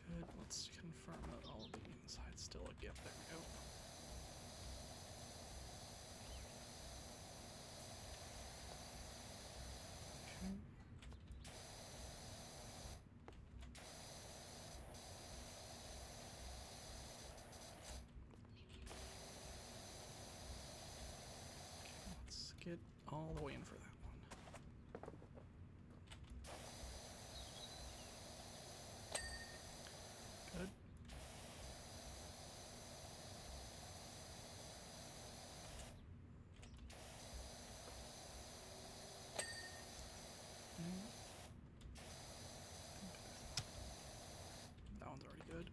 Good. Let's confirm that all of the inside's still a gift. There we go. Okay. Let's get all the way in for that one. Good. That one's already good.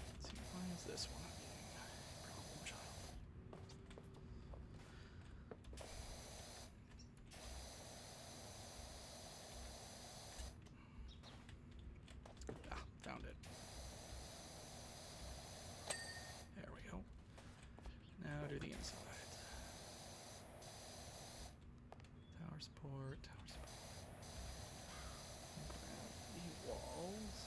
Let's see, why is this one being a problem child? Ah, found it. There we go. Now do the inside. Tower support, tower support. Grab the walls.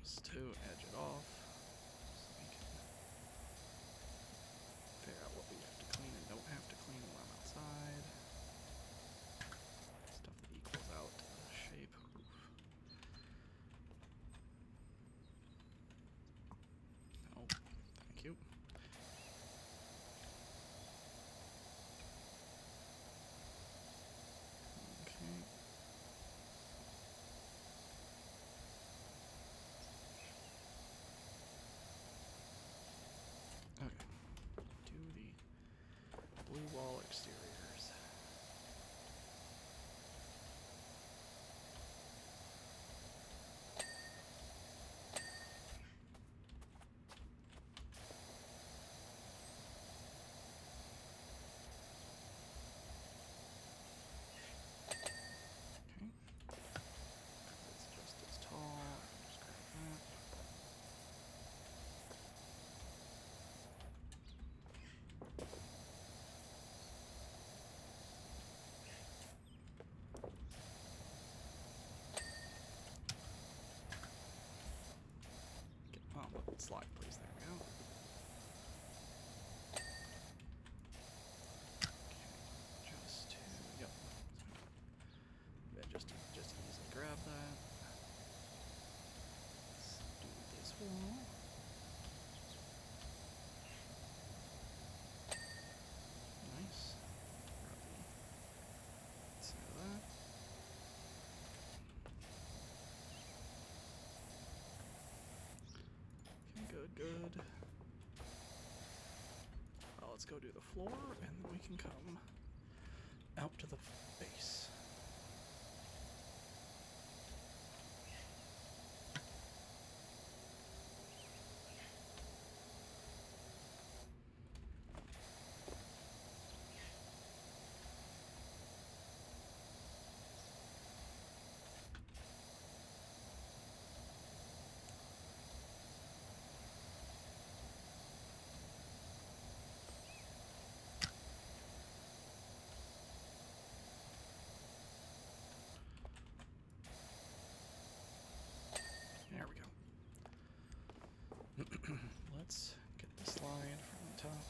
Just to edge it off so we can figure out what we have to clean and don't have to clean while I'm outside. Blue wall exteriors. Okay. It's just as tall. Just grab that. Oh, slide, please. There we go. Okay, just to, yep. Yeah, just easily grab that. Let's do this wall. Nice. Grab the side of that. Okay, good. Let's go do the floor, and then we can come out to the base. There we go. Let's get the slide from the top.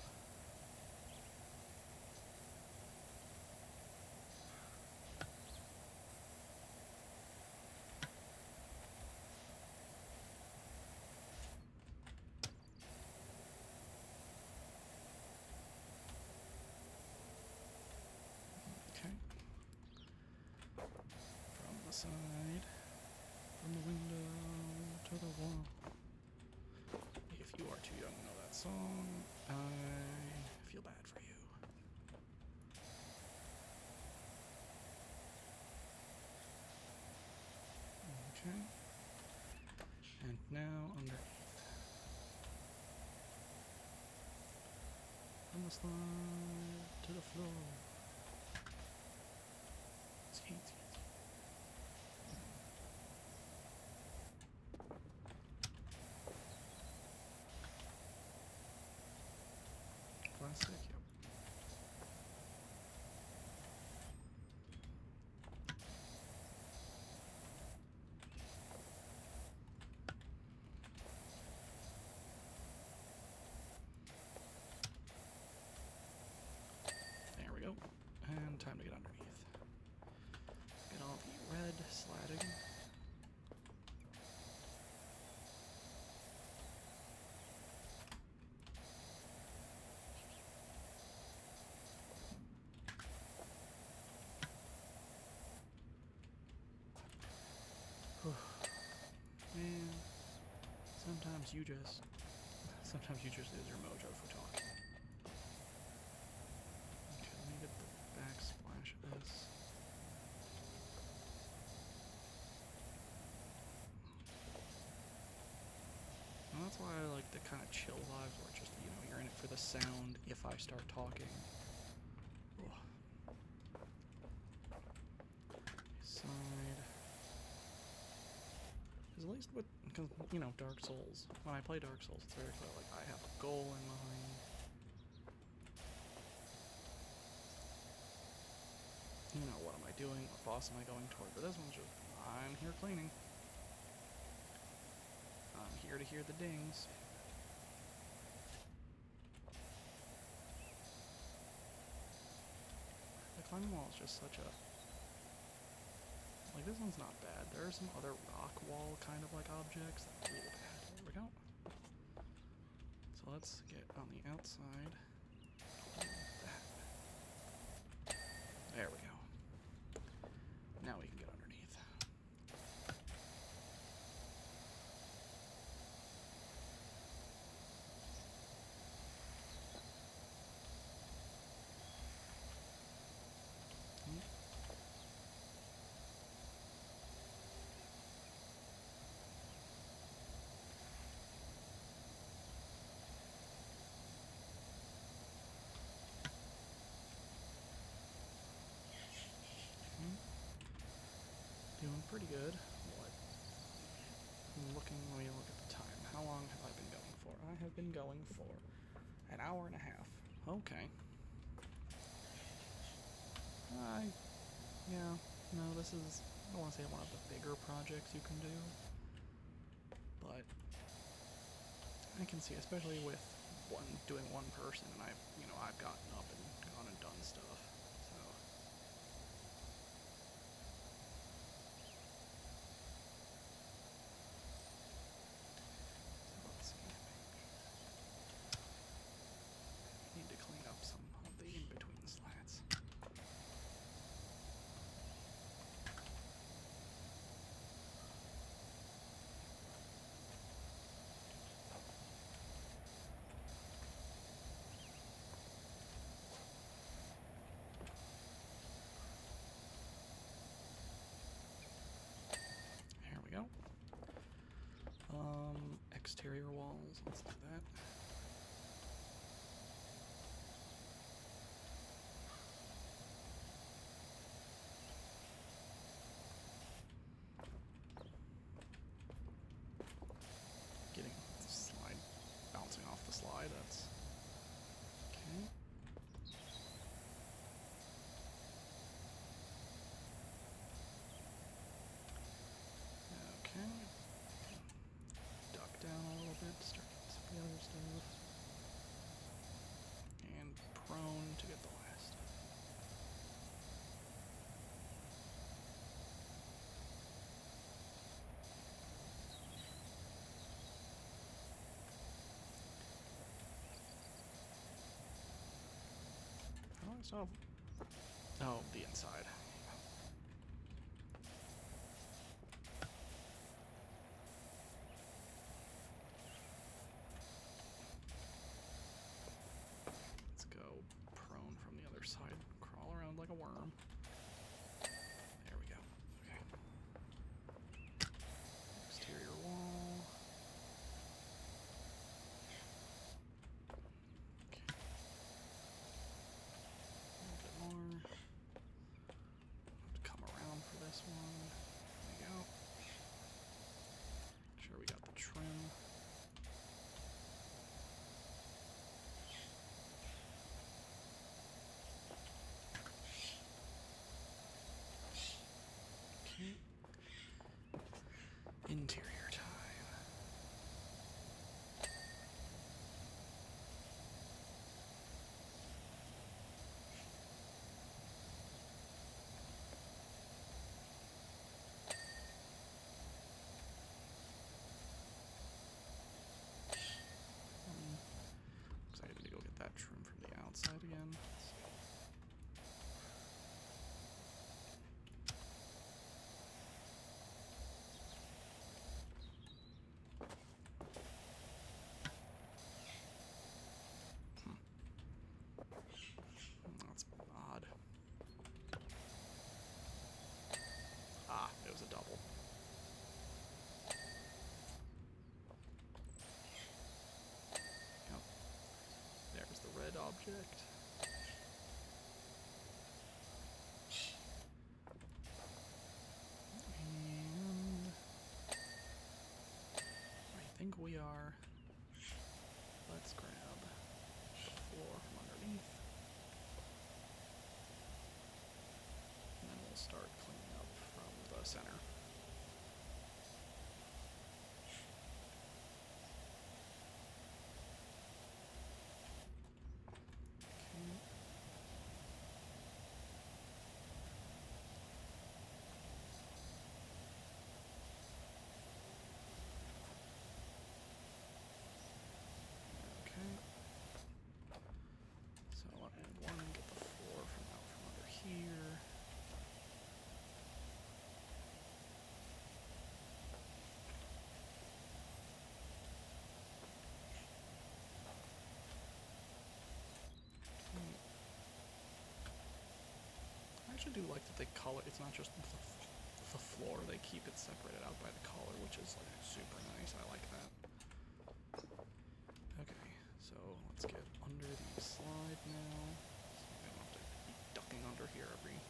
Okay. From the side, from the window to the wall. If you are too young to know that song, I feel bad for you. Okay. And now underneath. From the slide to the floor. It's easy. Plastic, yep. There we go. And time to get underneath. Get all the red slatting. Man, sometimes you just lose your mojo for talking. Okay, let me get the backsplash of this. And that's why I like the kind of chill vibes where just, you're in it for the sound if I start talking. Ugh. Side. Because at least with, Dark Souls, when I play Dark Souls, it's very clear, like, I have a goal in mind. What am I doing? What boss am I going toward? But this one's just, I'm here cleaning. I'm here to hear the dings. The climbing wall is just such a... Like, this one's not bad. There are some other rock wall kind of like objects that are really bad. There we go. So let's get on the outside. There we go. Now we can get underneath. good. What? Let me look at the time. How long have I been going for? I have been going for an hour and a half. Okay. Yeah, no, this is, I don't want to say one of the bigger projects you can do, but I can see, especially with doing one person, and I've gotten up and gone and done stuff, so. Let's see. I need to clean up some of the in-between slats. Here we go. Exterior walls, let's do that. Getting the slide, bouncing off the slide, that's okay. Okay. Duck down a little bit to start getting some of the other stuff. And prone to get the last. Oh, I saw. Oh, the inside. Let's go prone from the other side. Crawl around like a worm. There we go. Okay. Exterior wall. Okay. A little bit more. Have to come around for this one. There we go. Make sure we got the trim. Okay. Interior time. Excited to go get that trim from the outside again. That's odd. Ah, it was a double. Yep. There's the red object. And I think we are. Let's grab the floor from underneath. And then we'll start cleaning up from the center. Okay. Okay. So let me get the floor from out from under here. I actually do like that they color. It's not just the floor; they keep it separated out by the color, which is like super nice. I like that. Okay, so let's get under the slide now. So I don't have to be ducking under here every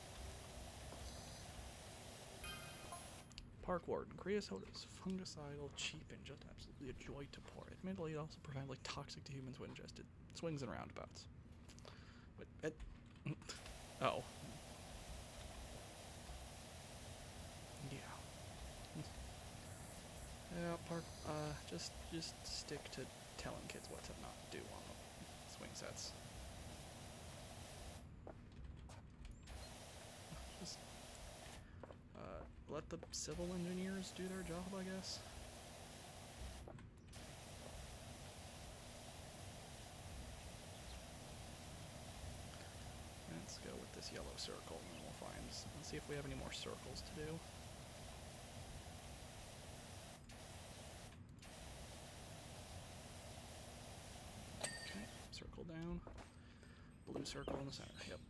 Park Warden. Creosote is fungicidal, cheap, and just absolutely a joy to pour. Admittedly, it also provides like toxic to humans when ingested. Swings and roundabouts. But oh. Yeah. Yeah, Park. Just stick to telling kids what to not do on the swing sets. Just let the civil engineers do their job, I guess. Let's go with this yellow circle, and then we'll find. Let's see if we have any more circles to do. Okay, circle down. Blue circle in the center. Yep.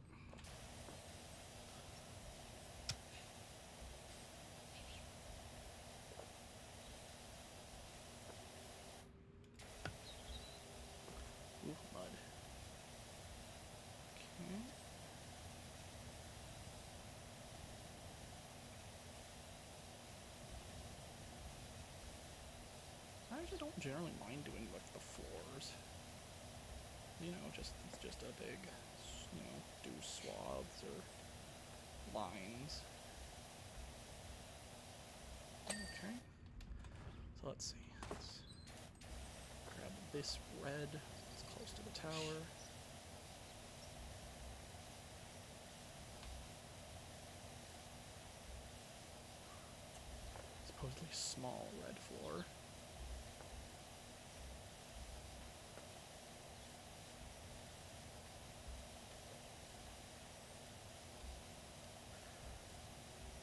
Ooh, mud. Okay. I actually don't generally mind doing like the floors. You know, it's just a big, you know, do swaths or lines. Okay. So let's see. Let's grab this red. It's close to the tower. Supposedly small red floor.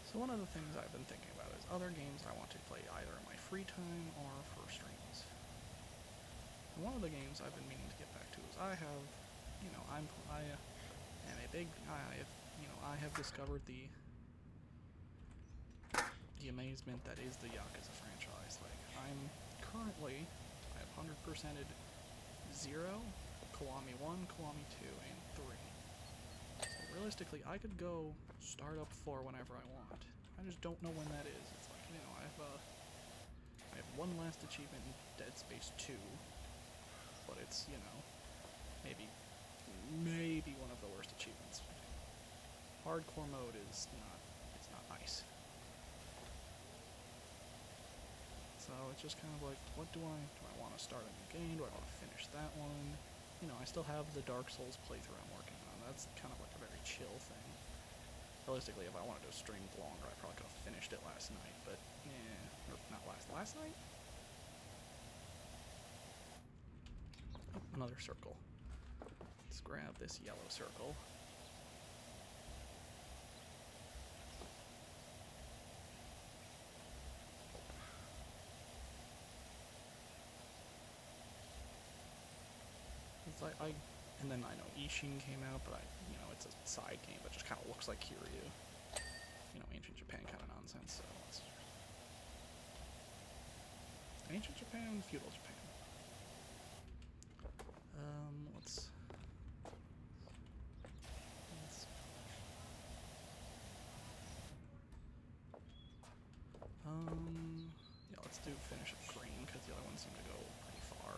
So one of the things I've been thinking about is other games I want to play either in my free time or for streams. And one of the games I've been meaning to get back to is I have, you know, I am a big, I have discovered the amazement that is the Yakuza franchise. Like, I have 100%ed 0, Kiwami 1, Kiwami 2, and 3. So realistically, I could go start up 4 whenever I want. I just don't know when that is. It's like, you know, I have one last achievement in Dead Space 2, but it's, you know, maybe one of the worst achievements. Hardcore mode is not nice. So it's just kind of like, what do I want to start a new game? Do I want to finish that one? You know, I still have the Dark Souls playthrough I'm working on. That's kind of like a very chill thing. Realistically, if I wanted to stream longer, I probably could have finished it last night, but yeah, or not last night? Oh, another circle. Let's grab this yellow circle. It's like and then I know Ishin came out, but it's a side game, but just kind of looks like Kiryu. You know, ancient Japan kind of nonsense. So it's ancient Japan, feudal Japan. Let's yeah, let's do finish up green because the other ones seem to go pretty far.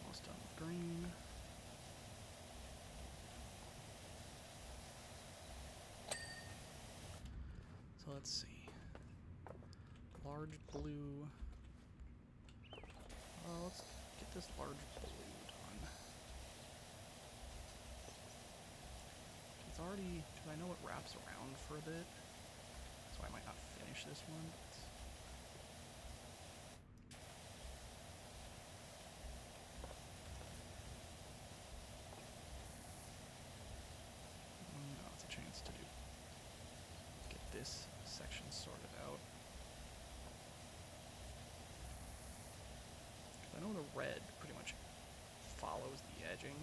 Almost done with green. So let's see. Large blue. Let's get this large blue done. It's already, because I know it wraps around for a bit, so I might not finish this one. Now it's a chance to get this section sorted out. I know the red pretty much follows the edging.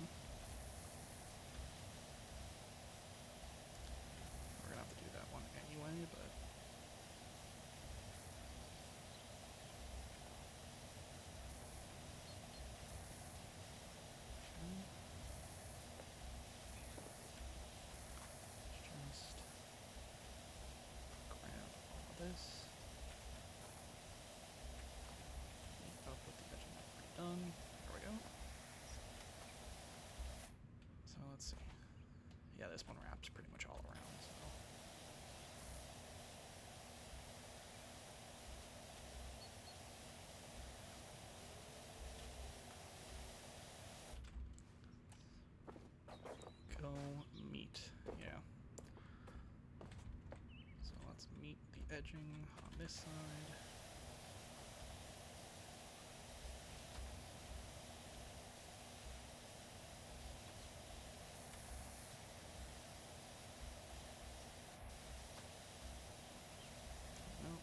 let's see. Yeah, this one wraps pretty much all around, so. Go meet, yeah. So let's meet the edging on this side. Nope.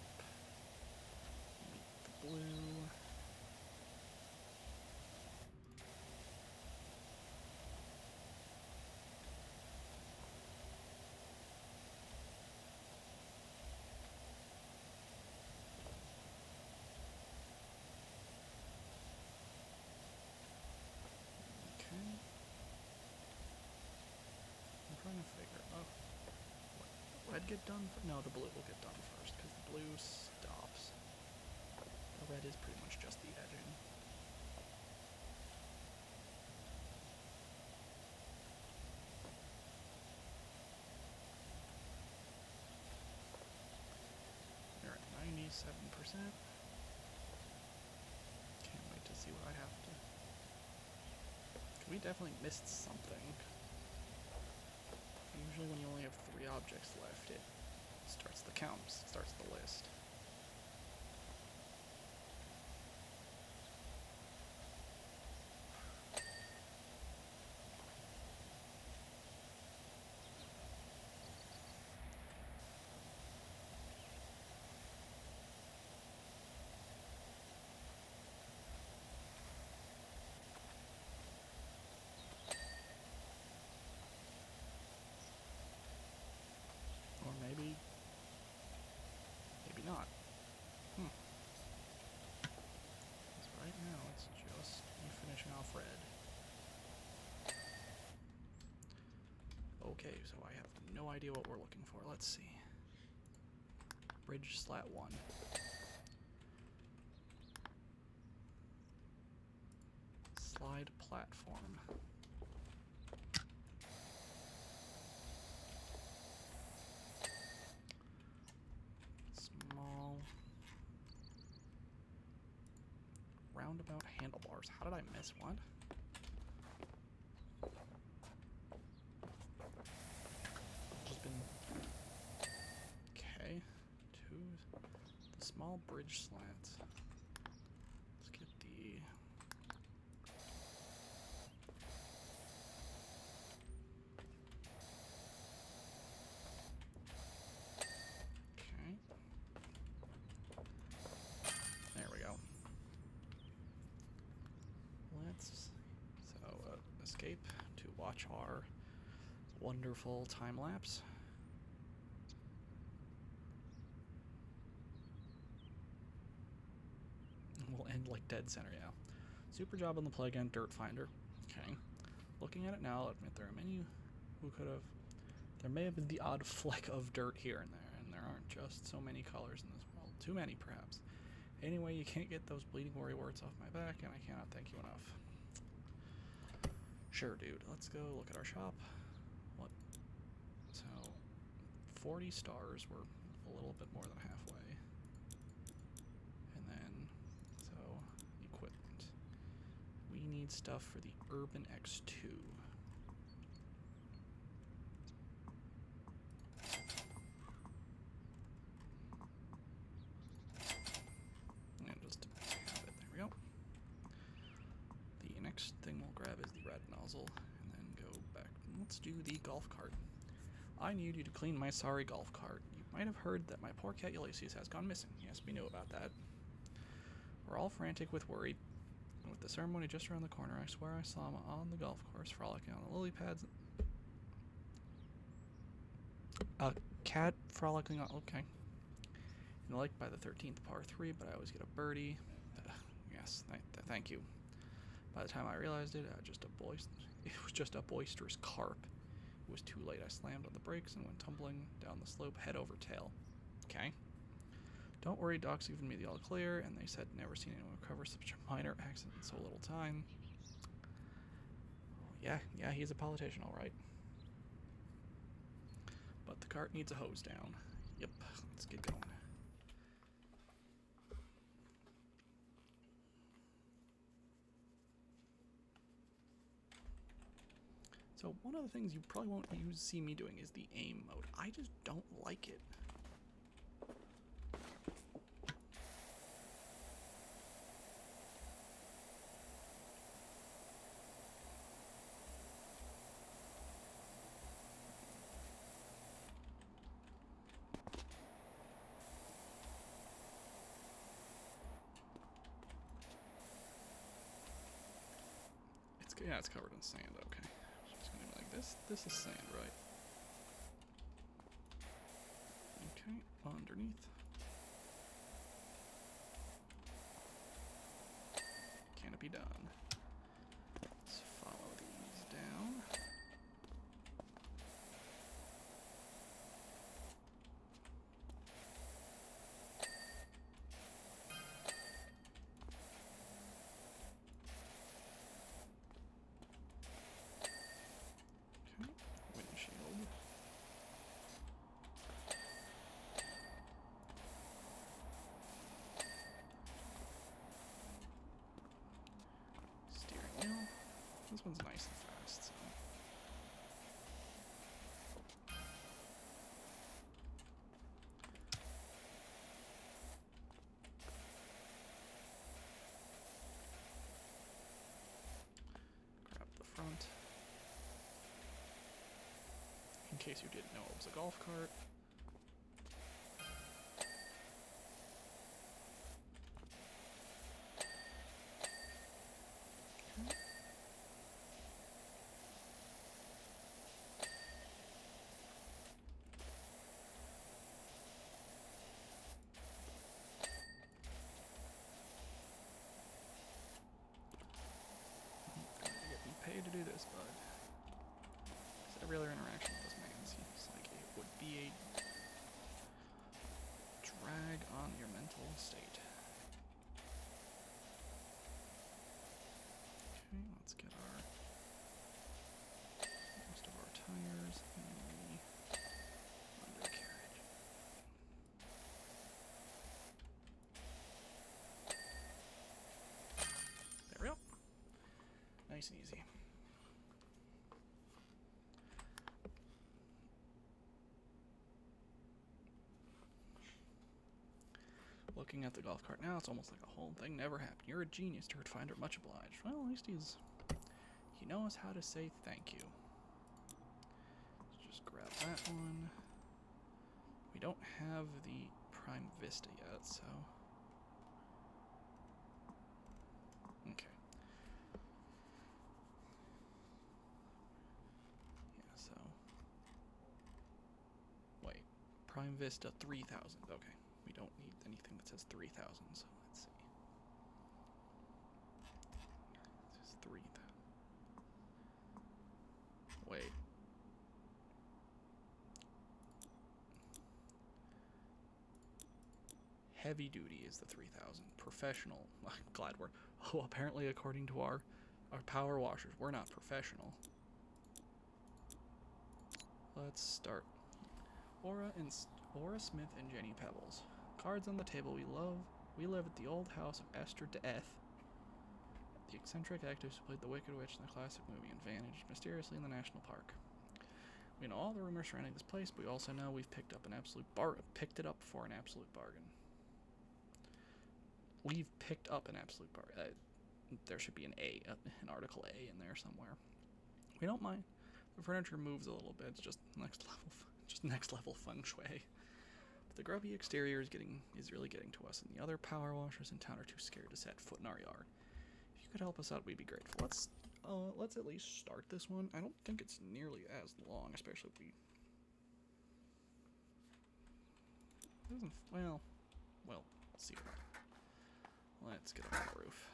Meet the blue. Okay. I'm trying to figure out. Red get done? No, the blue will get done first, because the blue stops. The red is pretty much just the edging. We're at 97%. Can't wait to see what I have to. We definitely missed something. Usually when you only have 3 objects left, it starts the counts, starts the list. Or maybe not. 'Cause right now it's just me finishing off red. Okay, so I have no idea what we're looking for. Let's see. Bridge slat 1. Slide platform. Small roundabout handlebars. How did I miss one? Just been okay. 2. The small bridge slats. Let's get the. Okay. There we go. Let's escape to watch our wonderful time lapse. We'll end like dead center, yeah. Super job on the playground dirt finder. Okay. Looking at it now, I'll admit there are many who could have. There may have been the odd fleck of dirt here and there aren't just so many colors in this world. Too many, perhaps. Anyway, you can't get those bleeding worry warts off my back, and I cannot thank you enough. Sure, dude. Let's go look at our shop. What? So, 40 stars. We're a little bit more than halfway. And then, so, equipment. We need stuff for the Urban X2. And just have it. There we go. The next thing we'll grab is the red nozzle, and then go back. Let's do the golf cart. I need you to clean my sorry golf cart. You might have heard that my poor cat Ulysses has gone missing. Yes, we knew about that. We're all frantic with worry. And with the ceremony just around the corner, I swear I saw him on the golf course frolicking on the lily pads. A cat frolicking on. Okay. And like by the 13th par 3, but I always get a birdie. Yes, thank you. By the time I realized it, it was just a boisterous carp. It was too late. I slammed on the brakes and went tumbling down the slope head over tail. Okay. Don't worry, Doc's given me the all clear, and they said never seen anyone recover such a minor accident in so little time. Yeah, he's a politician, all right. But the cart needs a hose down. Yep, let's get going. So one of the things you probably won't see me doing is the aim mode. I just don't like it. Yeah, it's covered in sand, okay. Just gonna be like this. This is sand, right? Okay, underneath. Canopy done. Let's follow these down. Okay, windshield. Steering wheel. This one's nice and fast, so. Grab the front. In case you didn't know, it was a golf cart. Paid to do this, bud. Every other interaction with this man seems like it would be a drag on your mental state. Okay, let's get most of our tires in the undercarriage. There we go. Nice and easy. Looking at the golf cart now, it's almost like a whole thing never happened. You're a genius, Turd Finder. Much obliged. Well, at least he knows how to say thank you. Let's just grab that one. We don't have the Prime Vista yet, so. Okay. Yeah, so. Wait. Prime Vista 3000. Okay. We don't need anything that says 3000, so let's see. It says 3000. Wait. Heavy duty is the 3000. Professional. I'm glad we're. Oh, apparently, according to our power washers, we're not professional. Let's start. Aura Smith and Jenny Pebbles. Cards on the table we love. We live at the old house of Esther Death. The eccentric actress who played the Wicked Witch in the classic movie and vanished mysteriously in the national park. We know all the rumors surrounding this place, but we also know we've picked it up for an absolute bargain. We've picked up an absolute bargain. There should be an Article A in there somewhere. We don't mind. The furniture moves a little bit. It's just next level feng shui. But the grubby exterior is really getting to us, and the other power washers in town are too scared to set foot in our yard. If you could help us out, we'd be grateful. Let's at least start this one. I don't think it's nearly as long, especially if we. Well, let's see. Let's get up on the roof.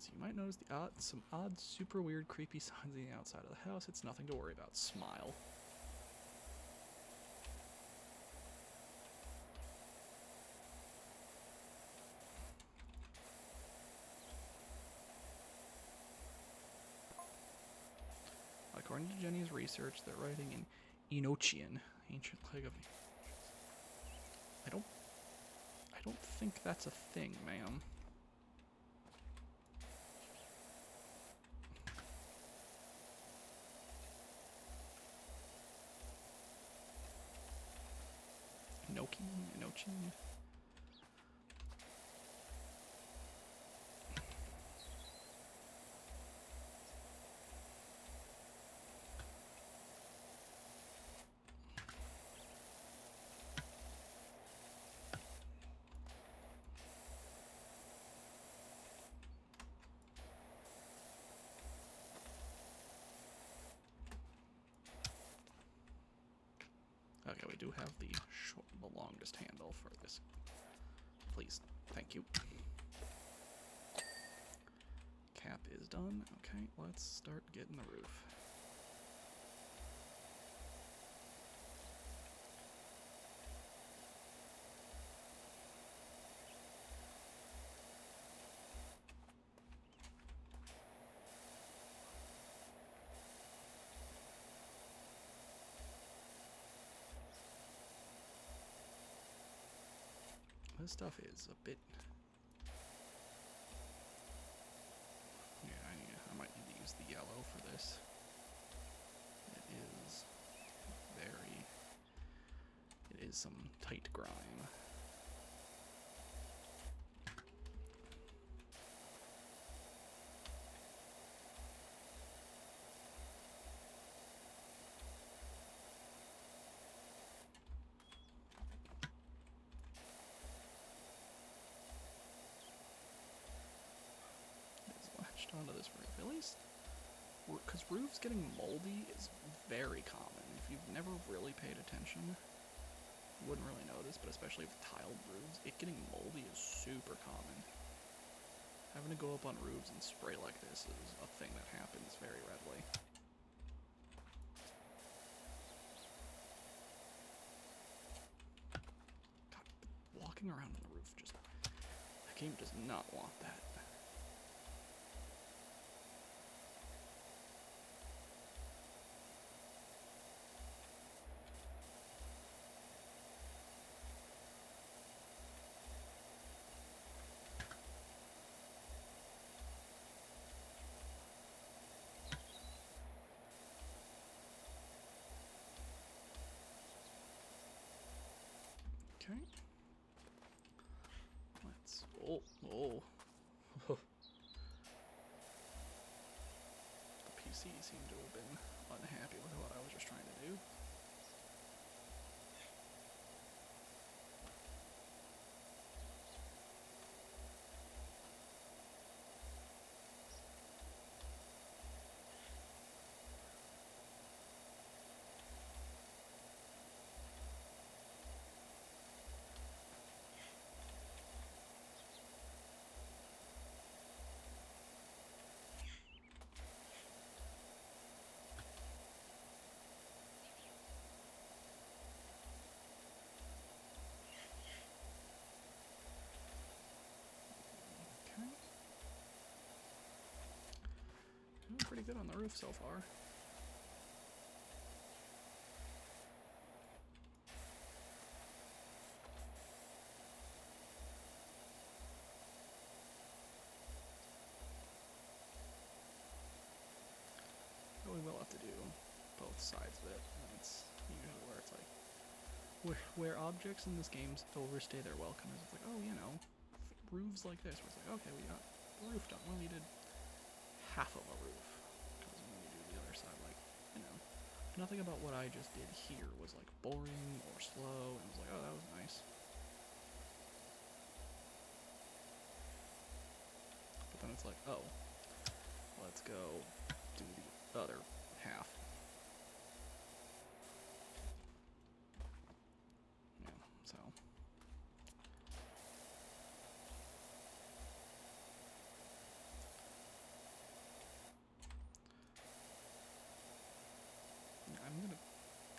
So you might notice some odd, super weird, creepy signs on the outside of the house. It's nothing to worry about. Smile. research. They're writing in Enochian, ancient language. I don't think that's a thing, ma'am. Enochian. Okay, we do have the longest handle for this. Please, thank you. Cap is done. Okay, let's start getting the roof. This stuff is a bit... Yeah, I might need to use the yellow for this. It is some tight grime. Onto this roof, at least, because roofs getting moldy is very common. If you've never really paid attention, you wouldn't really notice, but especially with tiled roofs, it getting moldy is super common. Having to go up on roofs and spray like this is a thing that happens very readily. God, walking around on the roof just... The game does not want that. Okay. Let's... Oh. The PC seemed to have been unhappy with what I was just trying to do. Doing pretty good on the roof so far. But we will have to do both sides of it. That's usually where it's like, where objects in this game overstay their welcome is it's like, oh, you know, roofs like this, where it's like, okay, we got the roof done. We only did half of a roof. Because when we do the other side, like, you know, nothing about what I just did here was like boring or slow, and it was like, oh, that was nice. But then it's like, oh, let's go do the other half. Yeah, so.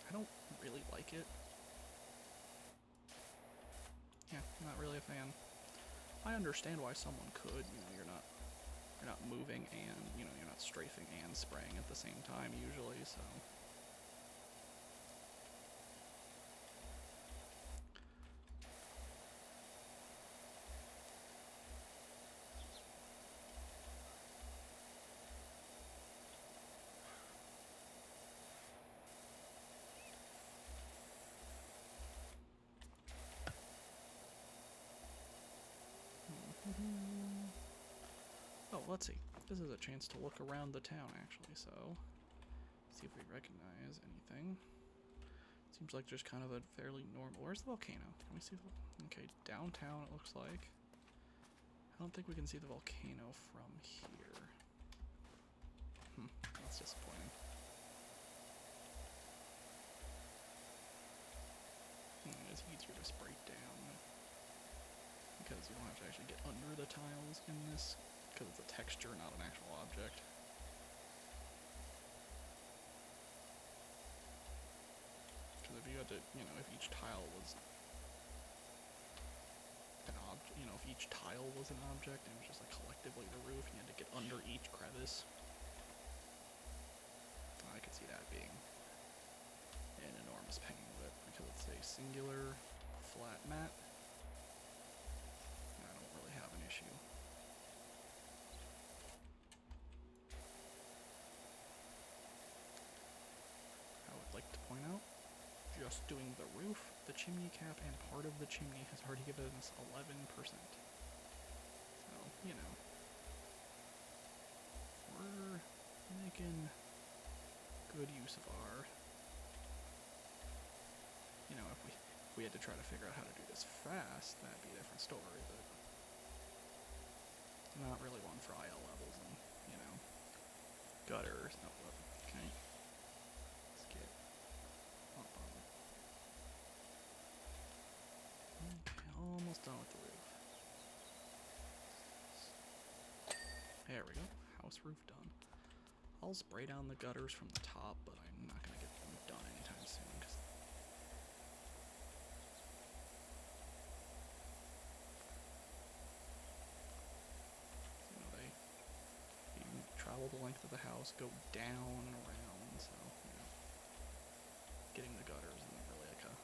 I don't really like it. Yeah, I'm not really a fan. I understand why someone could, you know, you're not moving and, you know, you're not strafing and spraying at the same time usually, so. let's see. This is a chance to look around the town, actually, so see if we recognize anything. Seems like just kind of a fairly normal... Where's the volcano? Can we see the... Okay, downtown it looks like. I don't think we can see the volcano from here. That's disappointing. It's easier to spray down because you don't have to actually get under the tiles in this, because it's a texture, not an actual object. Because if you had to, if each tile was an object, if each tile was an object and it was just like collectively the roof, and you had to get under each crevice, I could see that being an enormous pain, but because it's a singular flat mat, I don't really have an issue. I would like to point out, just doing the roof, the chimney cap, and part of the chimney has already given us 11%. So, we're making good use of our, if we had to try to figure out how to do this fast, that'd be a different story, but not really one for IL levels and, gutters. No, okay. Let's get up on it. Okay, almost done with the roof. There we go. House roof done. I'll spray down the gutters from the top, but I'm not going to get them done anytime soon, because you travel the length of the house, go down and around, so, getting the gutters isn't really like a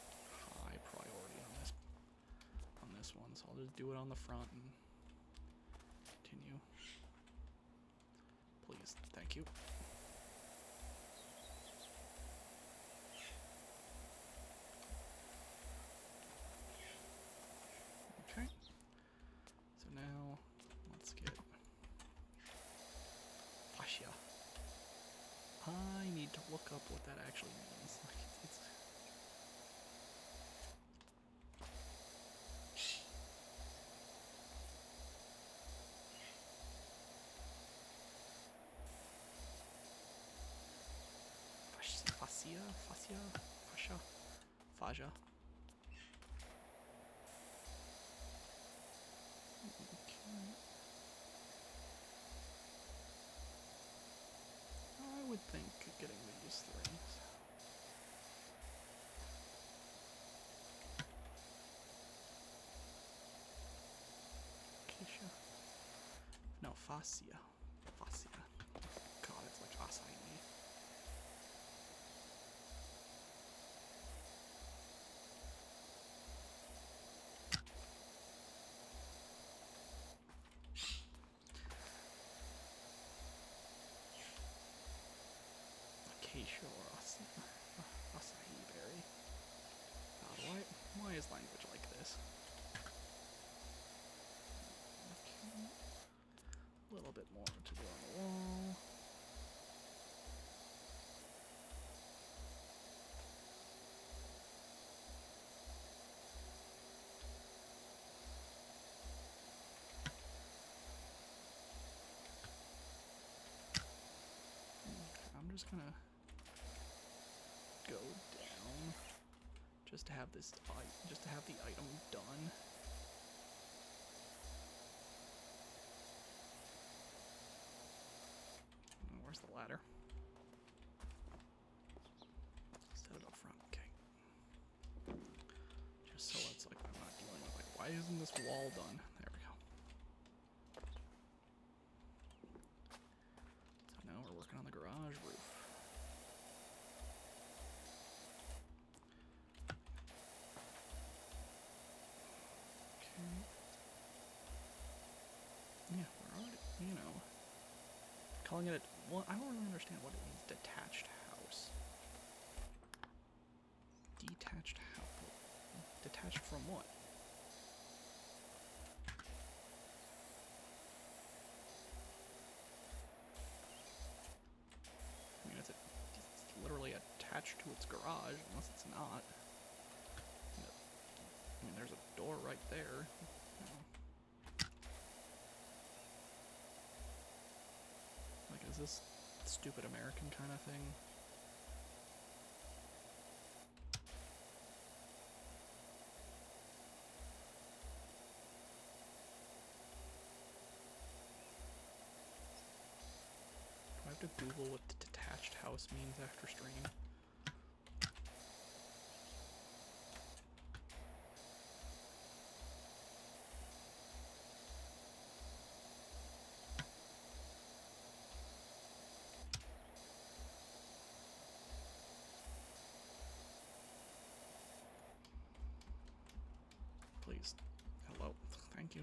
high priority on this one, so I'll just do it on the front and continue. Please, thank you. Okay. So now, let's get fascia. I need to look up what that actually means. Like, it's fascia. Okay. I would think getting these three. Acacia. No, fascia. God, it's like acai. Acacia or acai berry. God, why is language like this? Okay. A little bit more to do on the wall. I'm just gonna go down just to have the item done. Where's the ladder? Set it up front, okay. Just so it's like I'm not dealing with why isn't this wall done? There we go. So now we're working on the garage roof. Yeah, we're already, calling it well, I don't really understand what it means, detached house. Detached house. Detached from what? attached to its garage, unless it's not. I mean, there's a door right there. You know. Like, is this stupid American kind of thing? Do I have to Google what the detached house means after stream? Please. Hello. Thank you.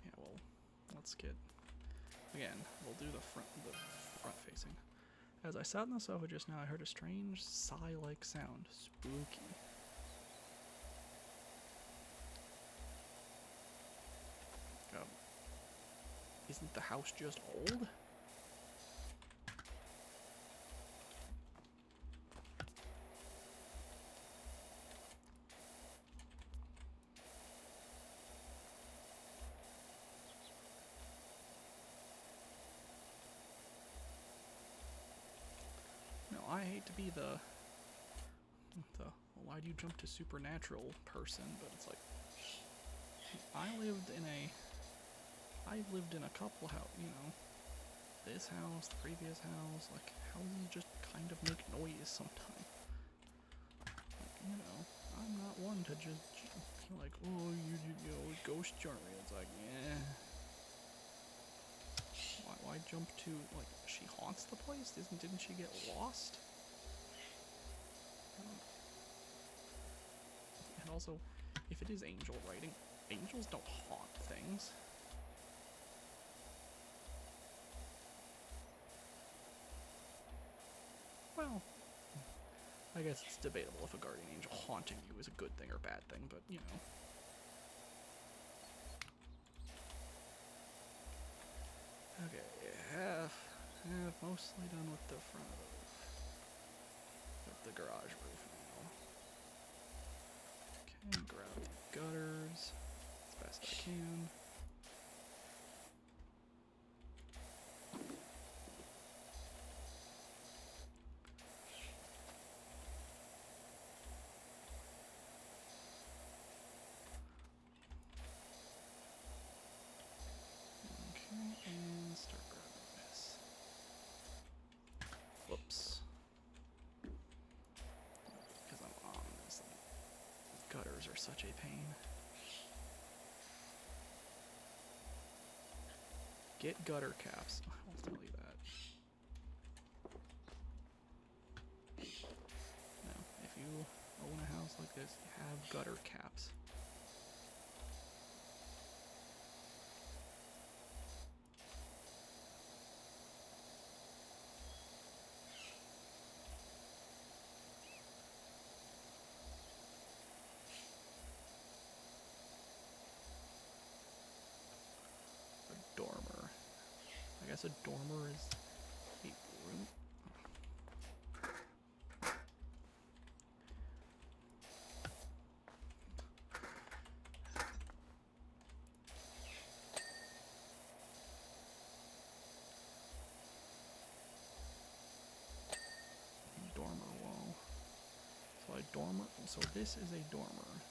Yeah, well, let's get... Again, we'll do the front facing. As I sat on the sofa just now, I heard a strange sigh-like sound. Spooky. Isn't the house just old? No, I hate to be the well, why do you jump to supernatural person? But it's like, I've lived in a couple this house, the previous house, like, how do you just kind of make noise sometimes? Like, I'm not one to just be like, oh, you ghost journey. It's like, yeah. Why jump to, like, she haunts the place? Didn't she get lost? And also, if it is angel writing, angels don't haunt things. Well, I guess it's debatable if a guardian angel haunting you is a good thing or bad thing, but, Okay, half mostly done with the front of the garage roof now. Okay, grab the gutters as best I can. And start grabbing this. Whoops. Because I'm on this. Gutters are such a pain. Get gutter caps. I'll tell you that. Now, if you own a house like this, have gutter caps. Dormer. I guess a dormer is a room. Dormer wall. So this is a dormer.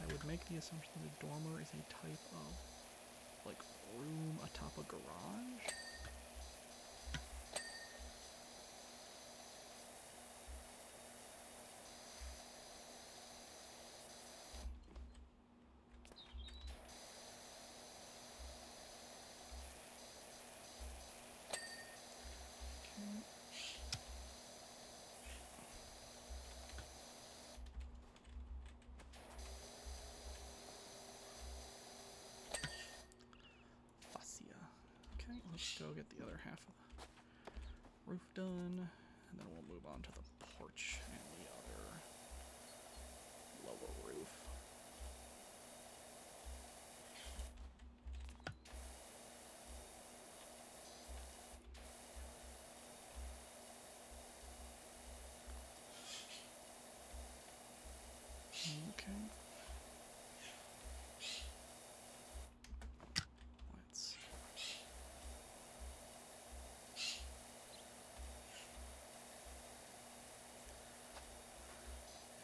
I would make the assumption that a dormer is a type of, like, room atop a garage? Okay. let's go get the other half of the roof done, and then we'll move on to the porch and the other lower roof. Okay. Let's.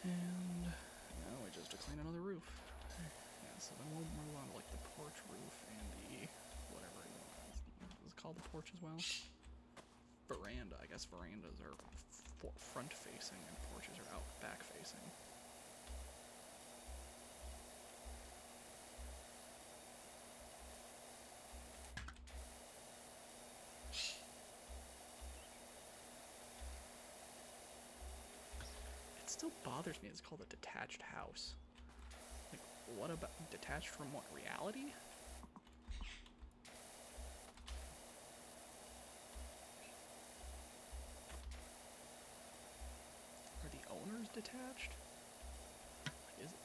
And now we just have to clean another roof. Yeah, so then we'll move on to like the porch roof and the whatever it is it called, the porch as well. Veranda. I guess verandas are front facing and porches are out back facing. It still bothers me it's called a detached house. Like, what about detached from what, reality? Are the owners detached? Like, is it?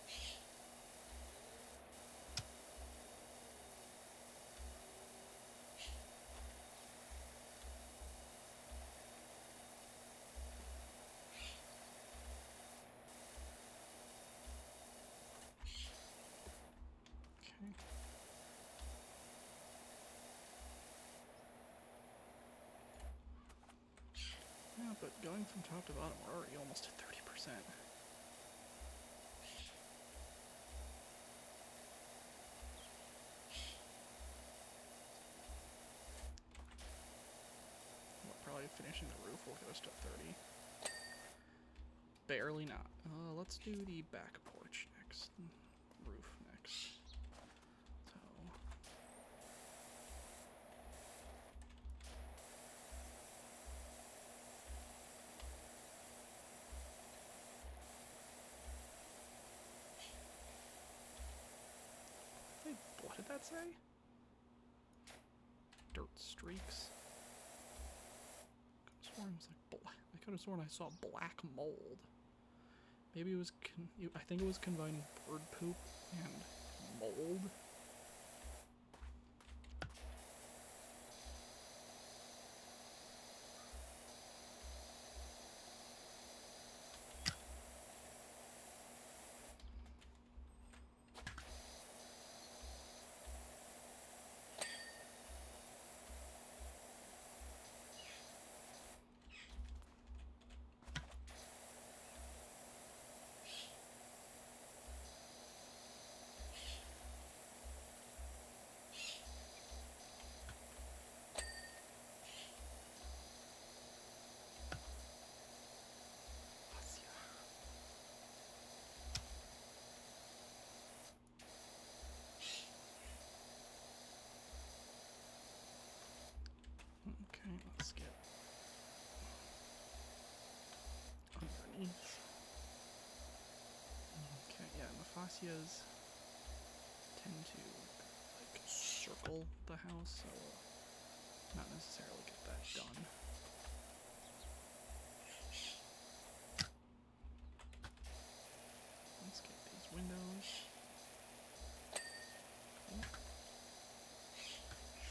Okay. Yeah, but going from top to bottom, we're already almost at 30%. Probably finishing the roof will get us to 30. Barely not. Let's do the back porch next. Roof next. So. Wait, what did that say? Dirt streaks. I could have sworn it was like black. I could have sworn I saw black mold. Maybe it was. I think it was combining bird poop and mold. Okay, let's get underneath. Okay, yeah, Mephassias tend to like circle the house, so not necessarily get that done. Let's get these windows. Cool.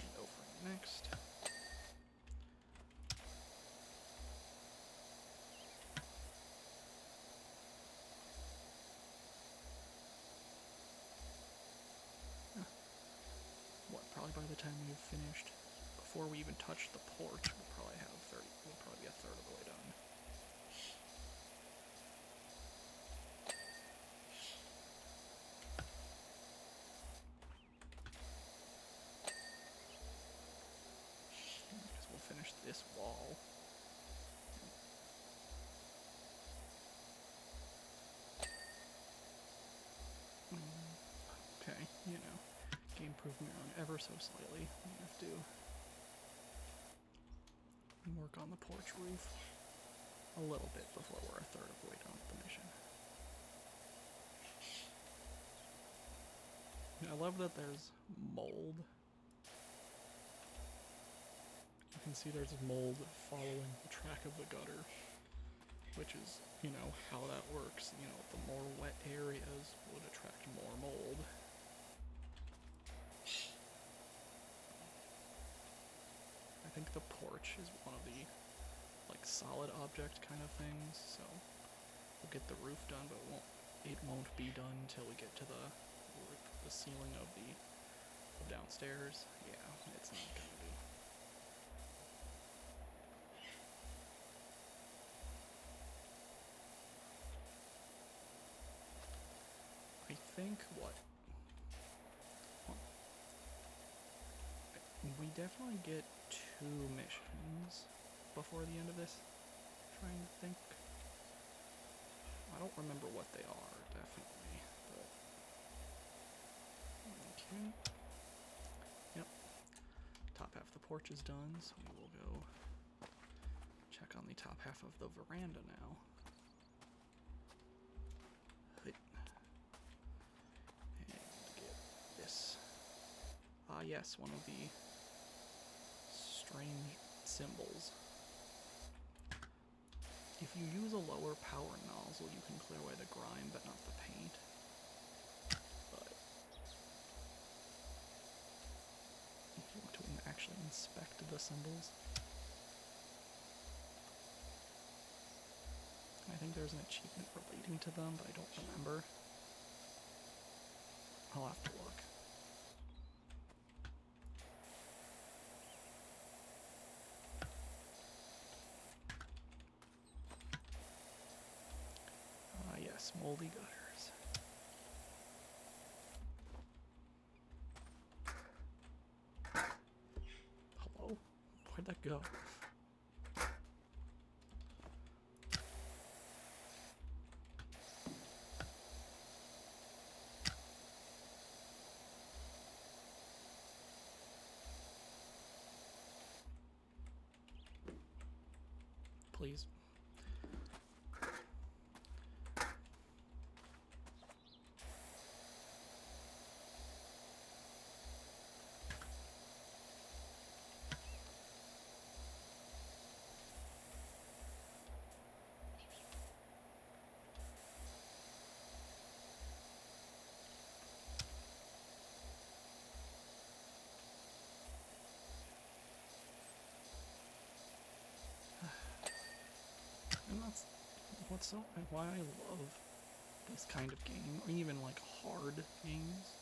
Window frame next. What, probably by the time we've finished, before we even touch the porch, we'll probably have 30, we'll probably be a third of the way done. Because we'll finish this wall. Okay, you know, game proved me wrong ever so slightly. We have to work on the porch roof a little bit before we're a third of the way done with the mission. I love that there's mold. can see there's mold following the track of the gutter, which is, you know, how that works. You know, the more wet areas would attract more mold. I think the porch is one of the, like, solid object kind of things, so we'll get the roof done, but it won't be done until we get to the ceiling of the downstairs. Yeah, it's not gonna be. I think we definitely get 2 missions before the end of this. Trying to think. I don't remember what they are, definitely, but okay. Yep. Top half of the porch is done, so we will go check on the top half of the veranda now. And get this. Ah, yes, one of the strange symbols. If you use a lower power nozzle, you can clear away the grime, but not the paint. But if you want to actually inspect the symbols, I think there's an achievement relating to them, but I don't remember. I'll have to look. Yes, moldy gutters. Hello? Where'd that go? Please. And that's why I love this kind of game, or even like hard games.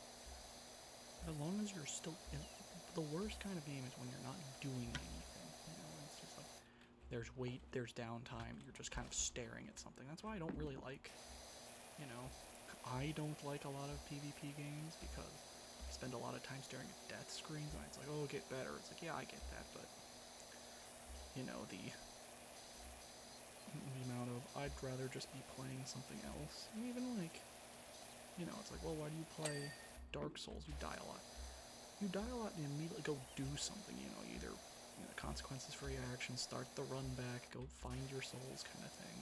As long as you're still the worst kind of game is when you're not doing anything. You know, it's just like there's wait, there's downtime, you're just kind of staring at something. That's why I don't really like, you know, I don't like a lot of PvP games because I spend a lot of time staring at death screens and it's like, oh, get better. It's like, yeah, I get that, but you know, the amount of I'd rather just be playing something else. And even like, you know, it's like, well, why do you play Dark Souls? You die a lot. You die a lot and you immediately go do something, you know, either, you know, consequences for your actions, start the run back, go find your souls kind of thing.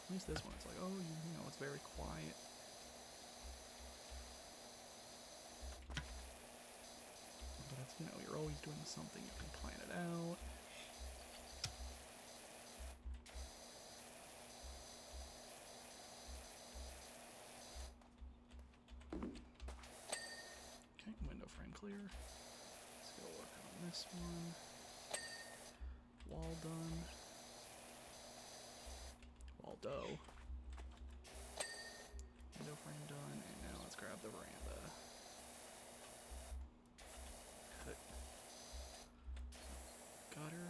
At least this one, it's like, oh, you know, it's very quiet. But it's, you know, you're always doing something, you can plan it out. Okay, window frame clear. Let's go work on this one. Wall done. Wall dough. Window frame done, and now let's grab the veranda. Cut. Gutter.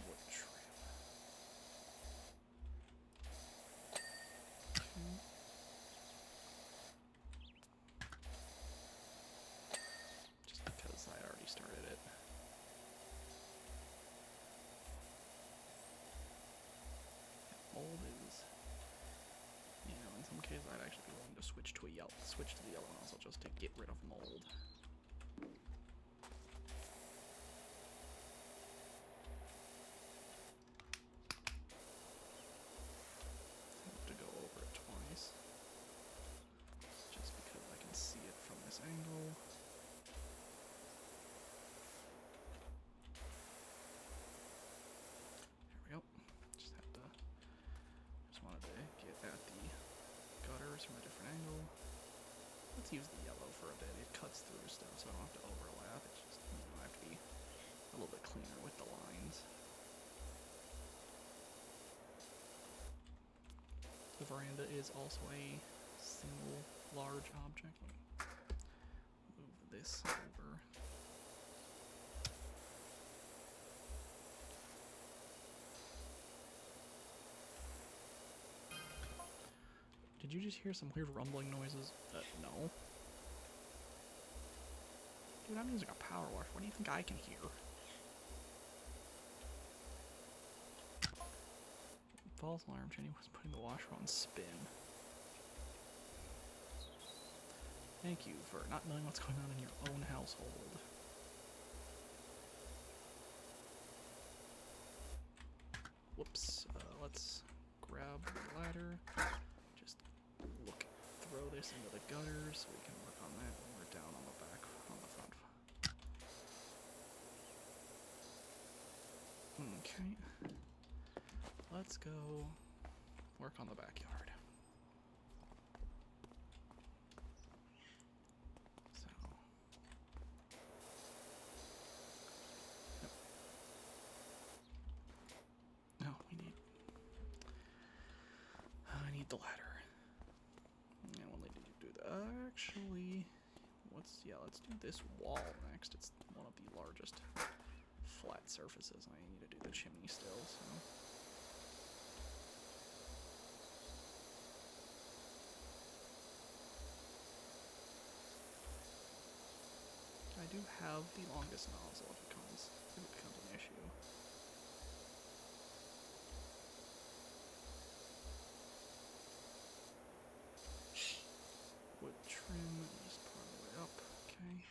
Wood trim. Okay. Just because I already started it. Mold is, you know, in some cases I'd actually be willing to switch to the yellow nozzle just to get rid of mold. To go let's use the yellow for a bit. It cuts through stuff, so I don't have to overlap. It's just, I have to be a little bit cleaner with the lines. The veranda is also a single large object. Let me move this over. Did you just hear some weird rumbling noises? No. Dude, I'm using a power wash. What do you think I can hear? False alarm. Jenny was putting the washer on spin. Thank you for not knowing what's going on in your own household. Whoops. Let's grab the ladder. Just throw this into the gutter so we can work on that when we're down on the back, on the front. Okay. Let's go work on the backyard. So. Yep. No, I need the ladder. And we'll need to do that. Actually, let's do this wall next. It's one of the largest flat surfaces. I need to do the chimney still, so. I do have the longest nozzle if it becomes an issue. Wood trim, just part of the way up, okay.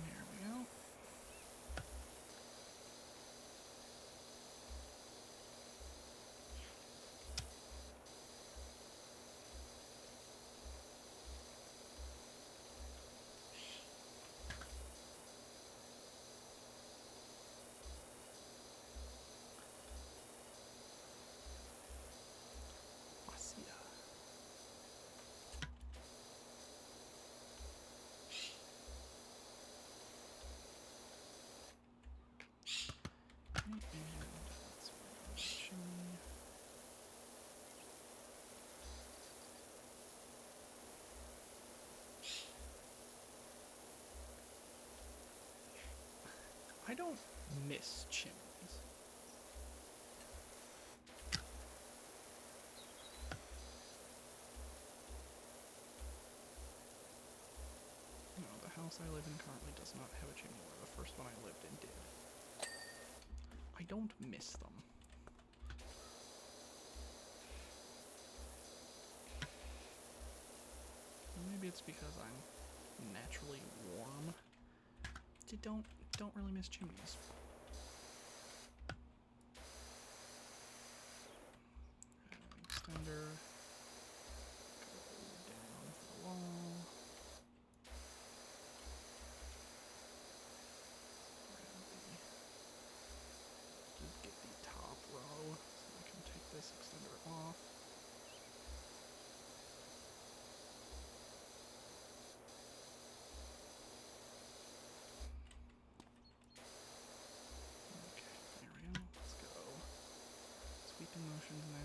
There we go. Wasia. And let's work on the chimney. I don't miss chimneys. No, the house I live in currently does not have a chimney, where the first one I lived in did. I don't miss them. Maybe it's because I'm naturally warm. Don't really miss chimneys. Extender. Go down for the wall. Get the top row so I can take this extender off. Okay, there we go. Let's go. Sweeping motions now.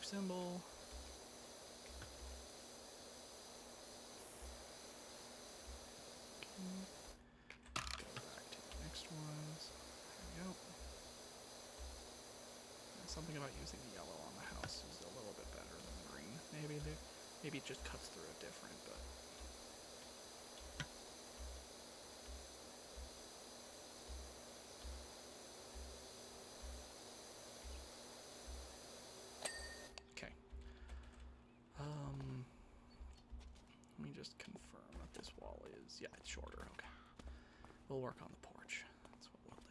symbol. Okay. Go back to the next ones. There we go. Something about using the yellow on the house is a little bit better than the green. Maybe it just cuts through it different, but. Okay. Let me just confirm that this wall is, yeah, it's shorter, okay. We'll work on the porch. That's what we'll do.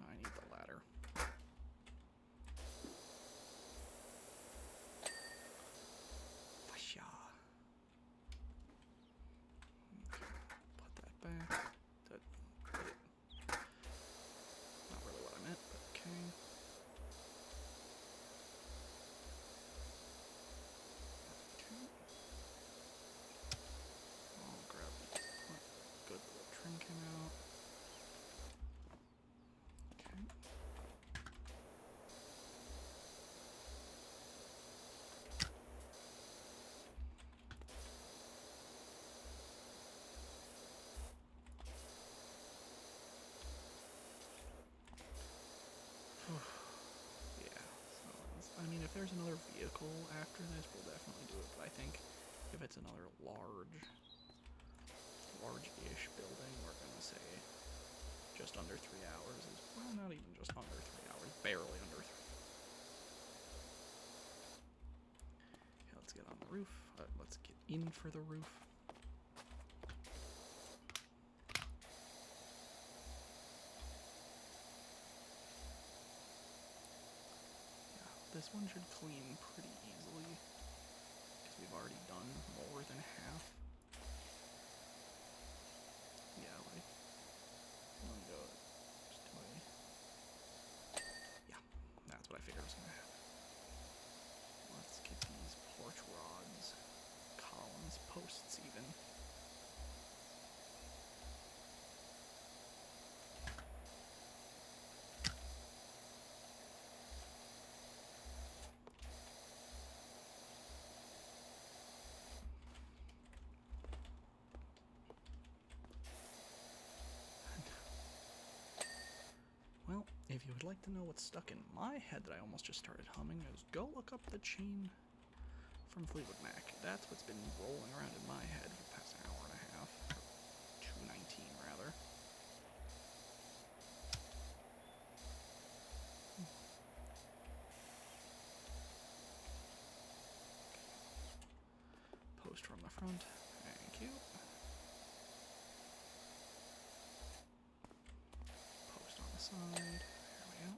I need the ladder. Fasha. Okay, put that back. Not really what I meant, but okay. I'll grab these. Good little trim came out. Okay. Yeah. So, I mean, if there's another vehicle after this, we'll definitely do it. But I think if it's another large-ish building, we're gonna say just under 3 hours. Well, not even just under 3 hours, barely under 3. Okay, let's get on the roof. Let's get in for the roof. Yeah, this one should clean pretty easily because we've already done more than half. Yeah, like, let me go just to yeah, that's what I figured was gonna happen. Let's get these porch rods, columns, posts even. Well, if you would like to know what's stuck in my head that I almost just started humming, is go look up the chain from Fleetwood Mac. That's what's been rolling around in my head for the past hour and a half. Or 2:19 rather. Post from the front. Thank you. Post on the side. There we go.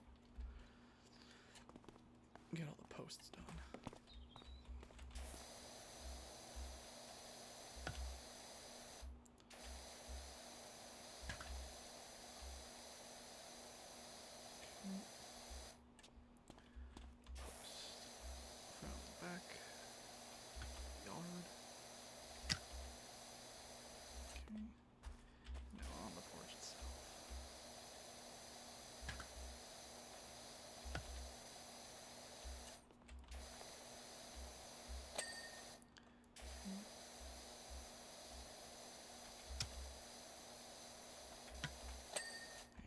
Get all the posts done. Post from the back. Yard. Okay. Now on the porch itself.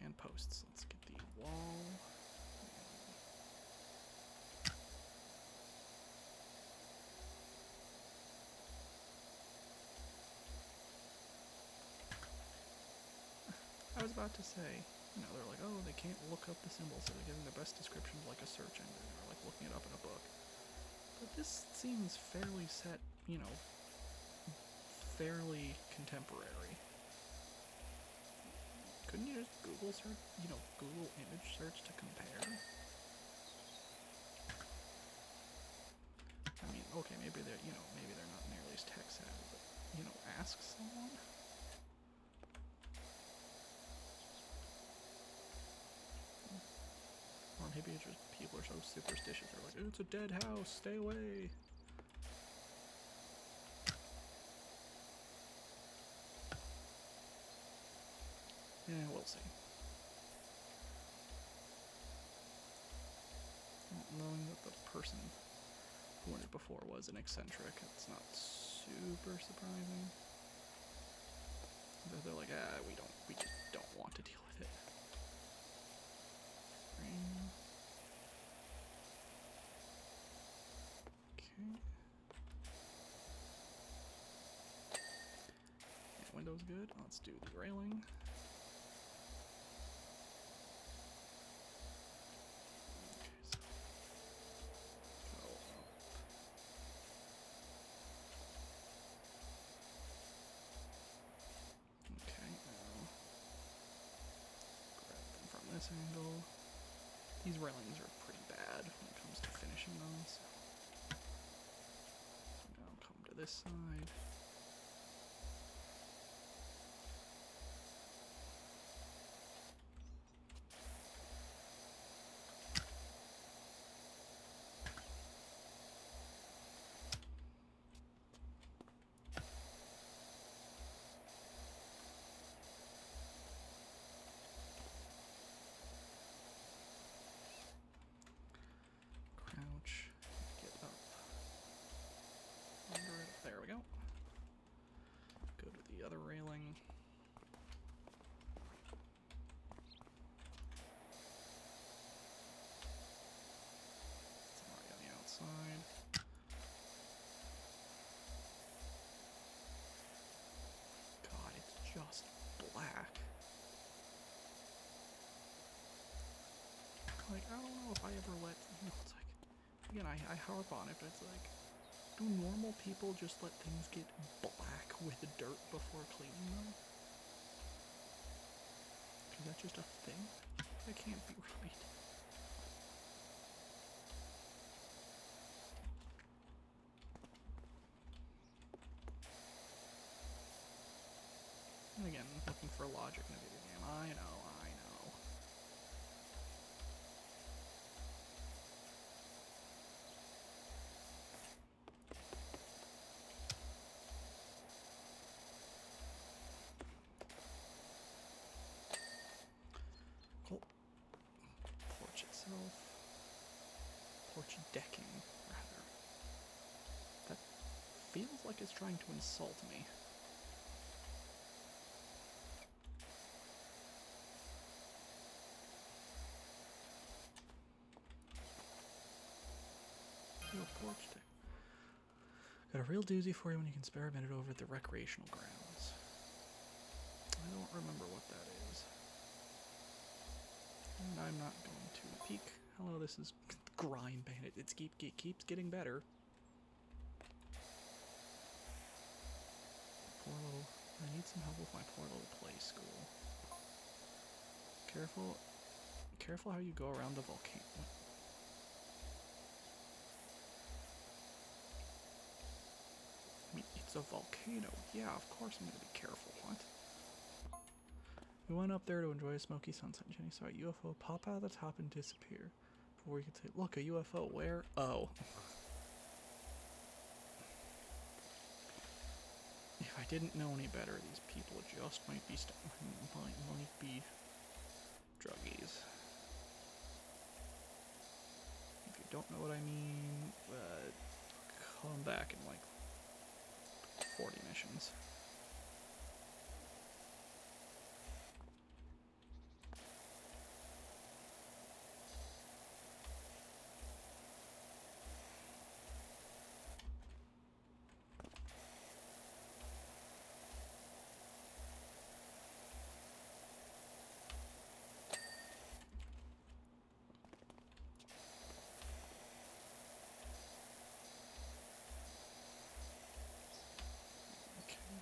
And posts. Let's get the wall. I was about to say, they're like, oh, they can't look up the symbols, so they're giving the best descriptions like a search engine, or like looking it up in a book. But this seems fairly set, fairly contemporary. Couldn't you just Google search, Google image search to compare? I mean, okay, maybe they're not nearly as tech savvy, but, ask someone. Or maybe it's just people are so superstitious. They're like, it's a dead house, stay away. Yeah, we'll see. knowing that the person who won it before was an eccentric, it's not super surprising. They're like, we just don't want to deal with it. Green. Okay. Yeah, window's good. Let's do the railing. This angle. These railings are pretty bad when it comes to finishing them, so now come to this side. Crouch, get up, under it. There we go. Go to the other railing. It's already on the outside. God, it's just black. Like, I don't know if I ever let, it's like, again, I harp on it, but it's like, do normal people just let things get black with dirt before cleaning them? Is that just a thing? That can't be right. And again, looking for logic in a video game. I know. Cool. Porch itself. Porch decking, rather. That feels like it's trying to insult me. Real porch deck. Got a real doozy for you when you can spare a minute over at the recreational grounds. I don't remember what that is. And I'm not going to peek. Hello, this is Grind Bandit. It keeps getting better. Poor little... I need some help with my poor little play school. Careful how you go around the volcano. I mean, it's a volcano. Yeah, of course I'm gonna be careful. What? We went up there to enjoy a smoky sunset. Jenny saw a UFO pop out of the top and disappear. Before we could say, look, a UFO, where? Oh. If I didn't know any better, these people just might be might be druggies. If you don't know what I mean, come back in like 40 missions. Okay.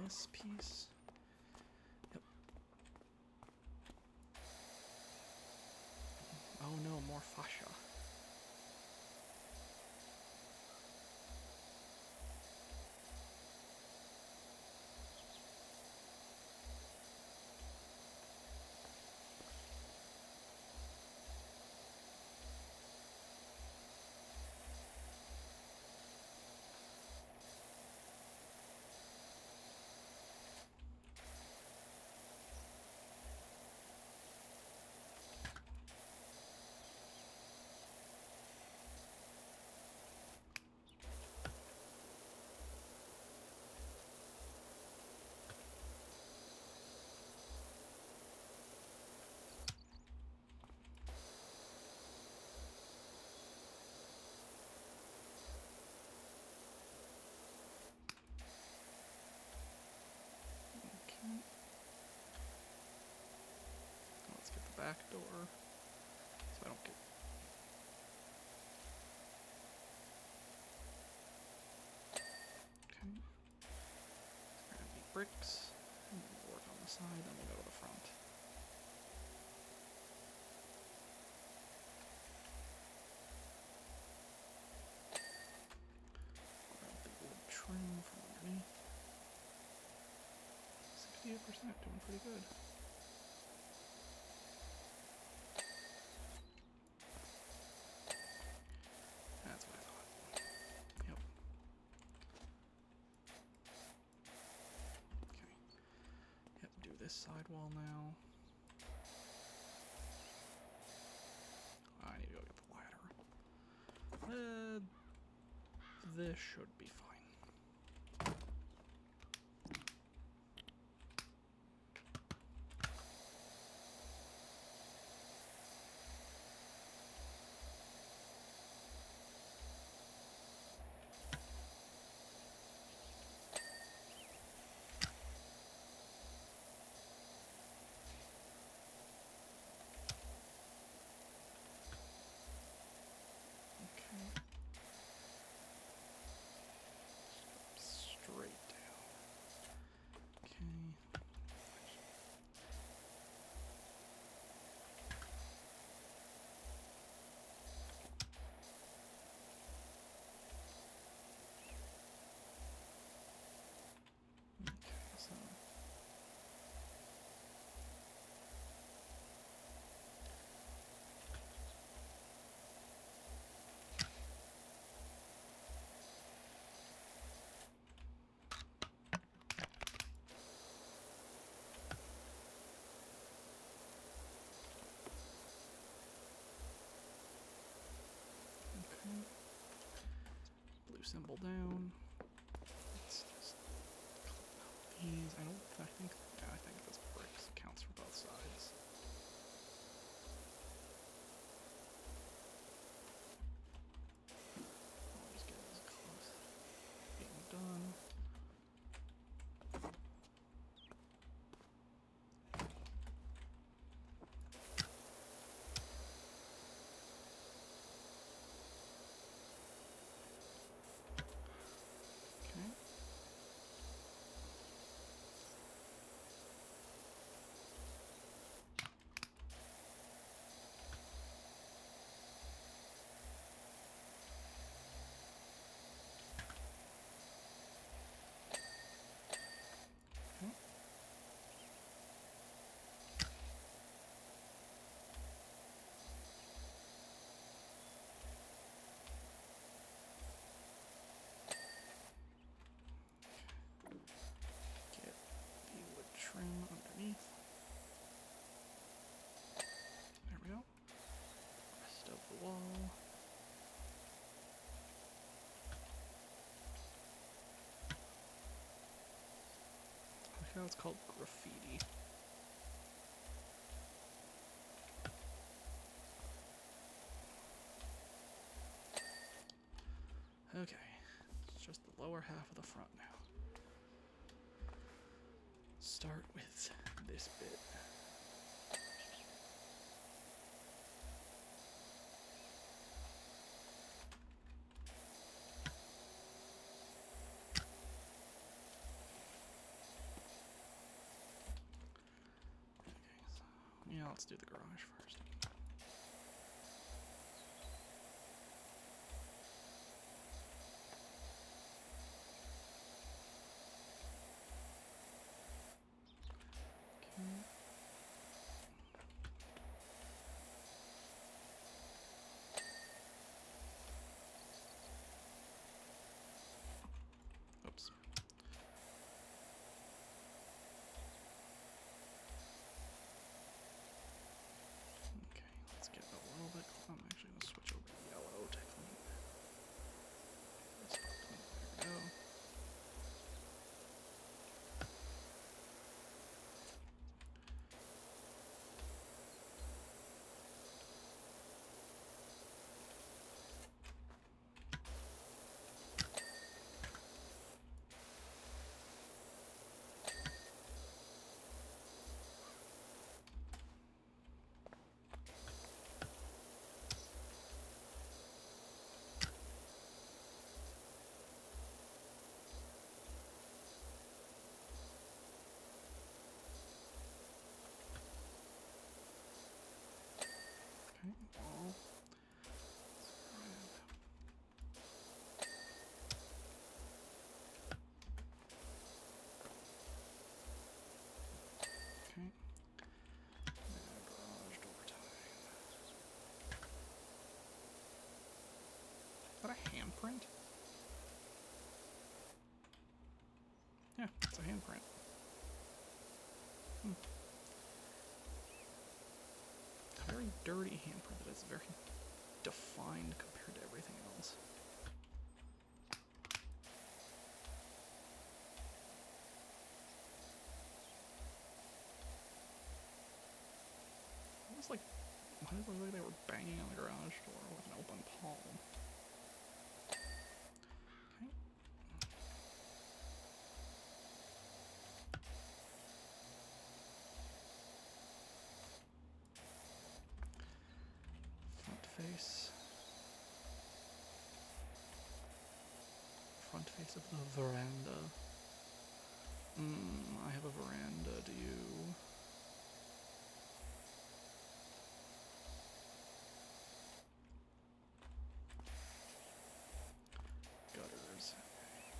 this piece. Yep. Oh no, more fascia. Okay. Let's get the back door so I don't get. Okay. Grab the bricks and then we'll work on the side, then we'll go to the front. Grab the wood trim from underneath. 68%, doing pretty good. That's what I thought. Yep. Okay. Have to do this sidewall now. I need to go get the ladder. This should be fine. Okay. Straight down. Okay. Okay, so okay. Blue symbol down. Let's just clean up these. I think this bricks counts for both sides. I'll just get as close to being done. Okay. Okay. Get the wood trim underneath. There we go. Rest of the wall. I like how it's called graffiti. Okay, it's just the lower half of the front now. Start with this bit. let's do the garage first. Okay. Oops. Okay, let's get a little bit. I'm actually gonna switch over to yellow to clean. There we go. Okay, well, okay. Garage door time. Is that a handprint? Yeah, it's a handprint. A very dirty handprint that is very defined compared to everything else. It was like, why did it look like they were banging on the garage door with an open palm? Okay. Front face. Front face of the veranda. I have a veranda, do you? Gutters. Okay.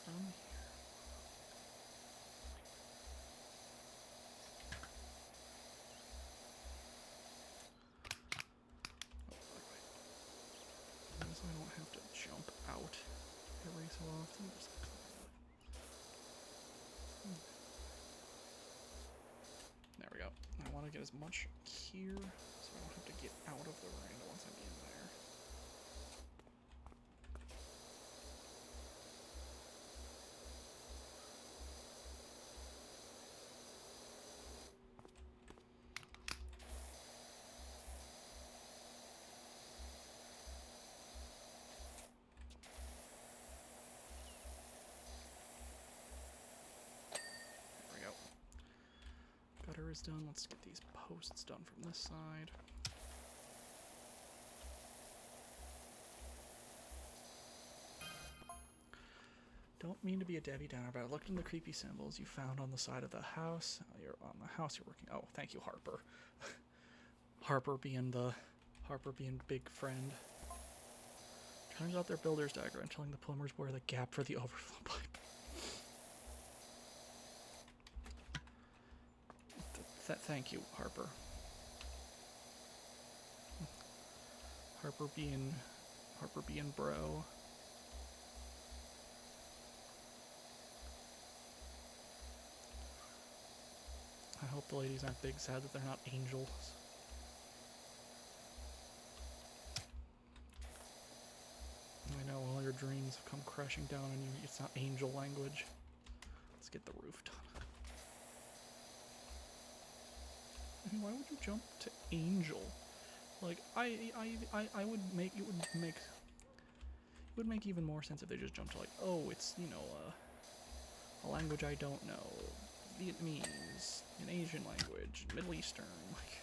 From here. So I don't have to jump out every so often. There we go. I want to get as much here so I don't have to get out of the veranda once I'm in there. Gutter is done. Let's get these posts done from this side. Don't mean to be a Debbie Downer, but I looked in the creepy symbols you found on the side of the house. You're on the house you're working. Oh, thank you, Harper. Harper being big friend. Turns out their builder's diagram telling the plumbers where the gap for the overflow pipe. Thank you, Harper. Harper being bro. I hope the ladies aren't big sad that they're not angels. I know all your dreams have come crashing down on you. It's not angel language. Let's get the roof done. And why would you jump to Angel? Like, I would make, it would make even more sense if they just jumped to, like, oh, it's, you know, a language I don't know, Vietnamese, an Asian language, Middle Eastern, like.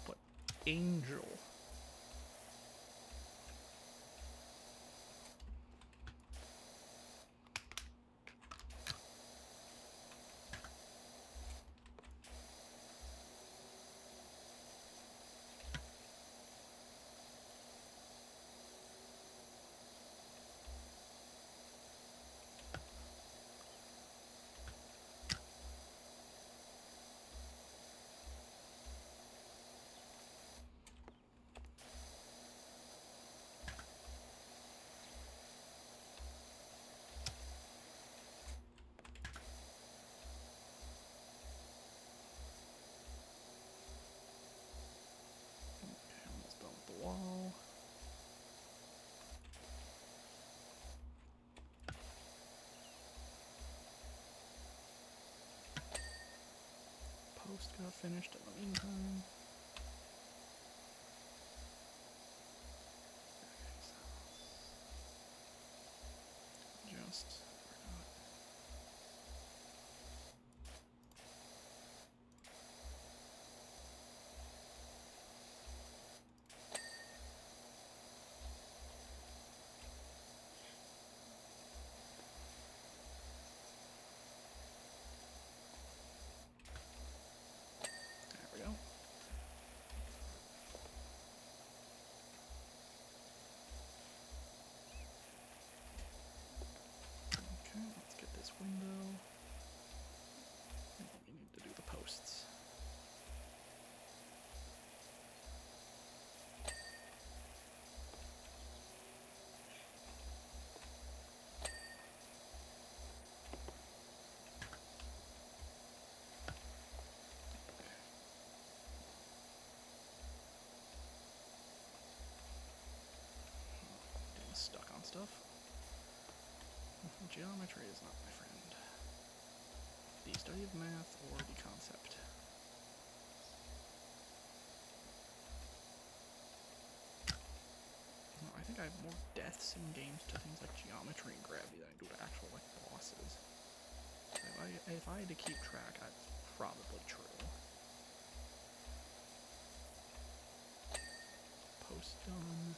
But Angel. Okay, almost done with the wall. Post got finished in the meantime. Just there we go. Okay, let's get this window. And we need to do the posts. Getting stuck on stuff. Geometry is not my friend. The study of math or the concept. No, I think I have more deaths in games to things like geometry and gravity than I do to actual, like, bosses. If I had to keep track, that's probably true. Post done.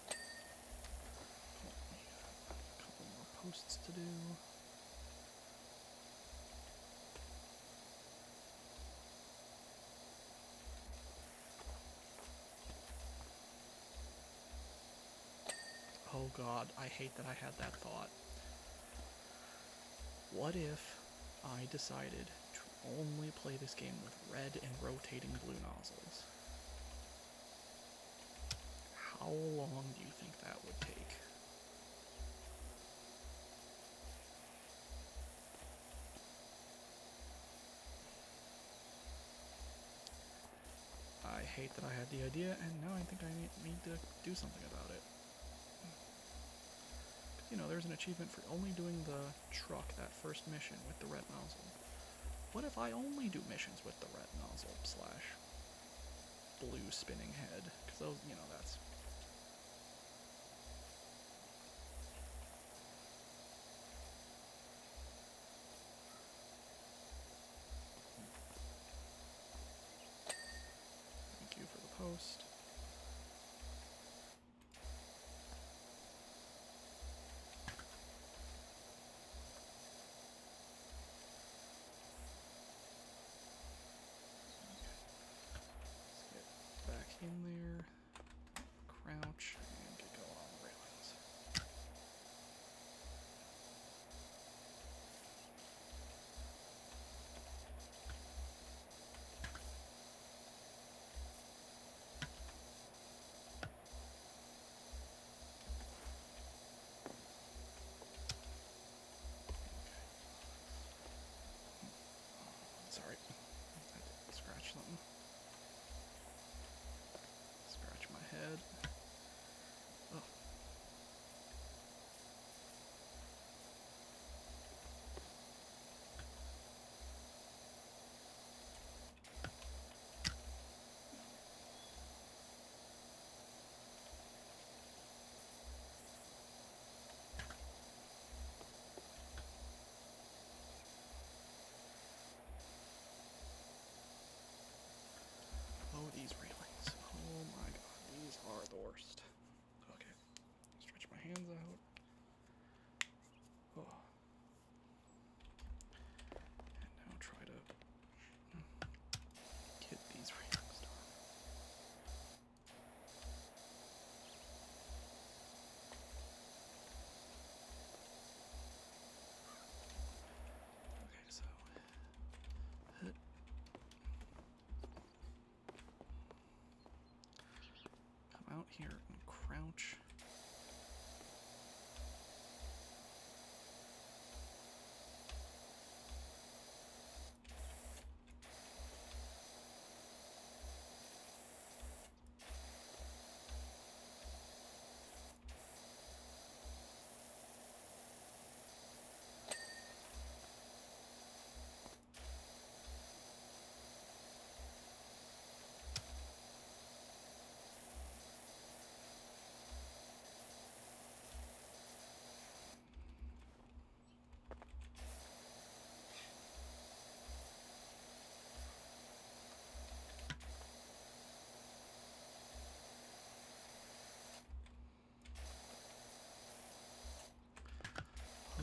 A couple more posts to do. Oh god, I hate that I had that thought. What if I decided to only play this game with red and rotating blue nozzles? How long do you think that would take? I hate that I had the idea, and now I think I need to do something about it. You know, there's an achievement for only doing the truck, that first mission with the red nozzle. What if I only do missions with the red nozzle / blue spinning head? Because those, you know, that's... Thank you for the post. Back in there, crouch, and get going on the railings. Sorry, I had to scratch something. here and crouch.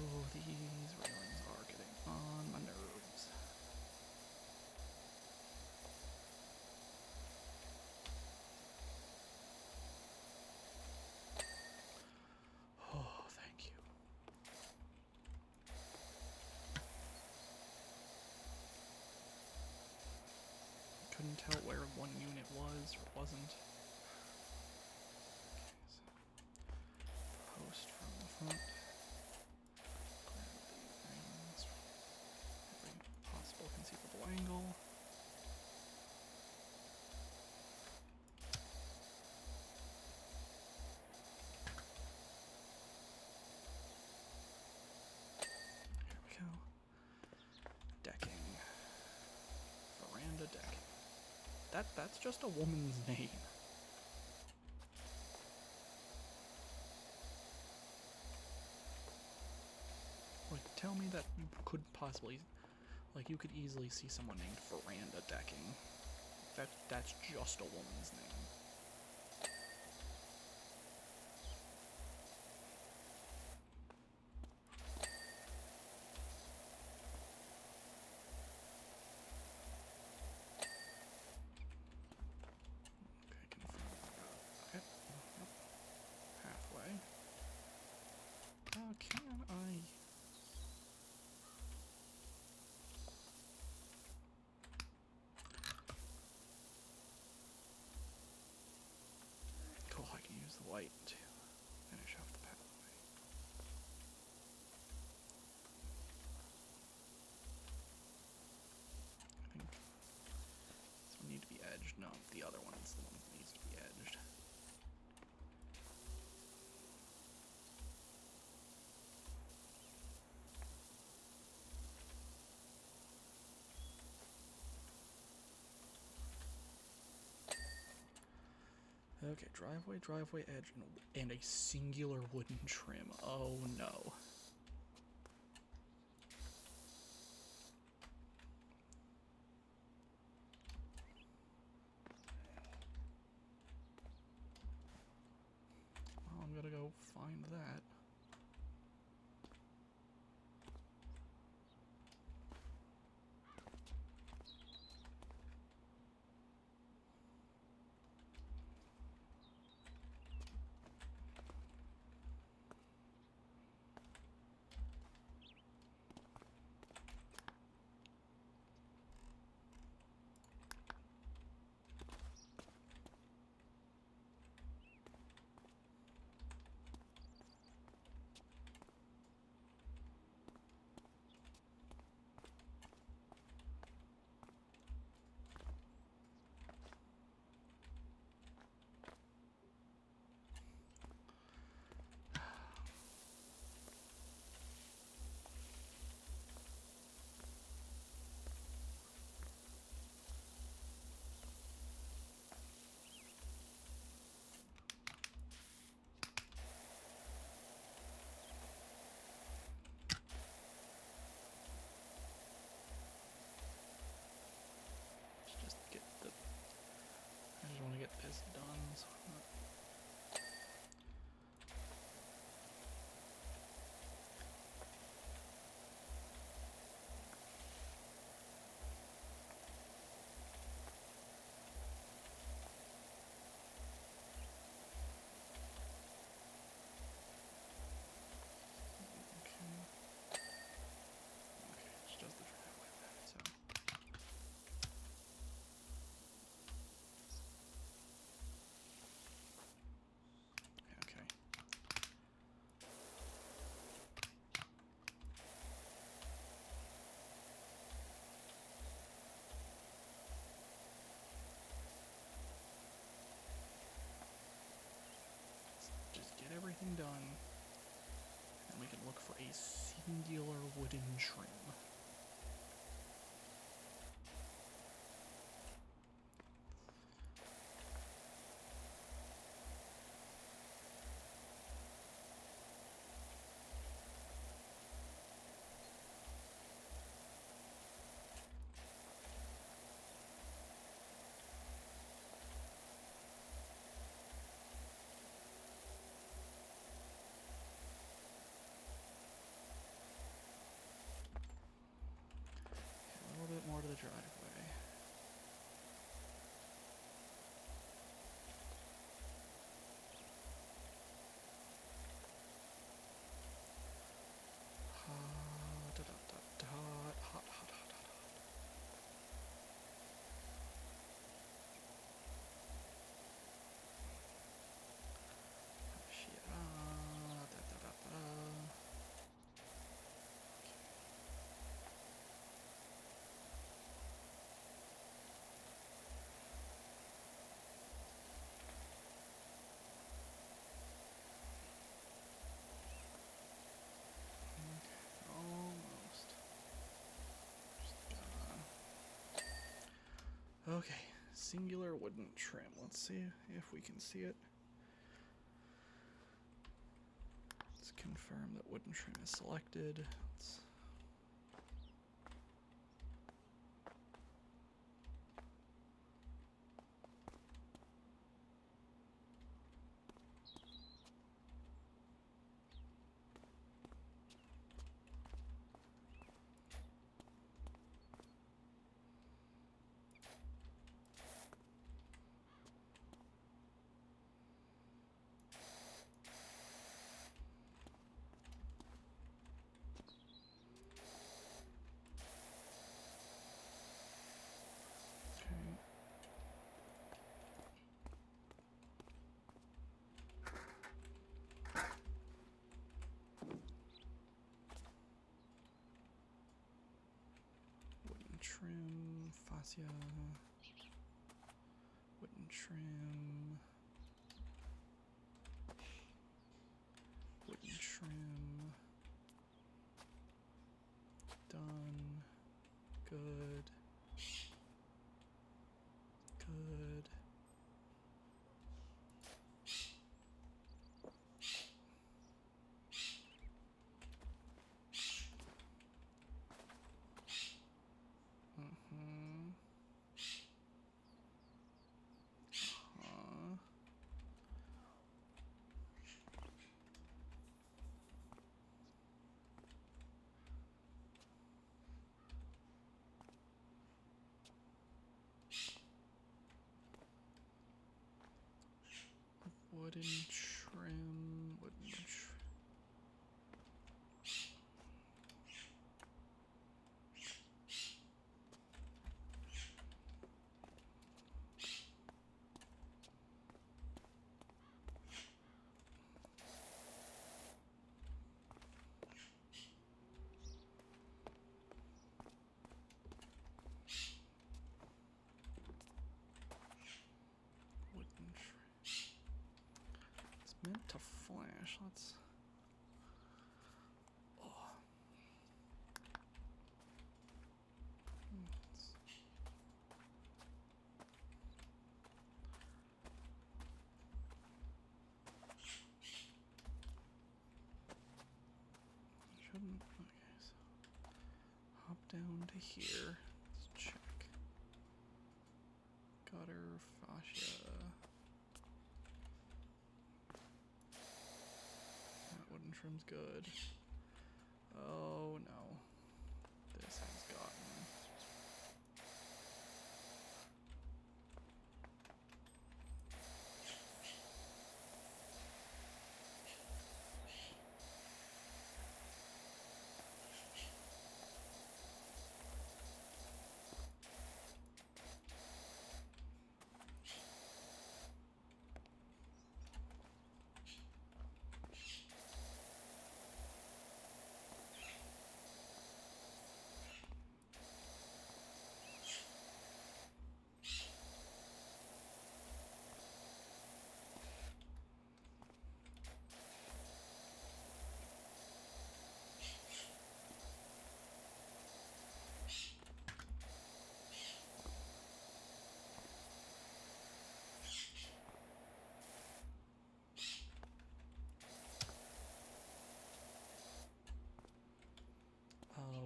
Oh, these railings are getting on my nerves. Oh, thank you. Couldn't tell where one unit was or wasn't. Okay, so post from the front. Grab the railings from every possible conceivable angle. Here we go. Decking. Veranda decking. That's just a woman's name. Like, tell me that you could possibly, like, you could easily see someone named Veranda Decking. That's just a woman's name. Okay, confirm. Okay. Yep. Pathway. Can I? Cool, I can use the light to finish off the pathway. I think this one needs to be edged. No, the other one is the one that needs to be edged. Okay, driveway edge, and a singular wooden trim. Oh no. Well, I'm gonna go find that. done. And we can look for a singular wooden trim. A little bit more to the driveway. Hot, hot, hot, hot. Almost. Okay, singular wooden trim. Let's see if we can see it. Let's confirm that wooden trim is selected. Trim, fascia, wooden trim, wooden trim, done, good, good. Wooden trim, wooden trim. It's meant to flash. Let's. Oh. Shouldn't. Okay, so hop down to here. Let's check. Gutter, fascia. That wooden trim's good. Oh no. This has gotten.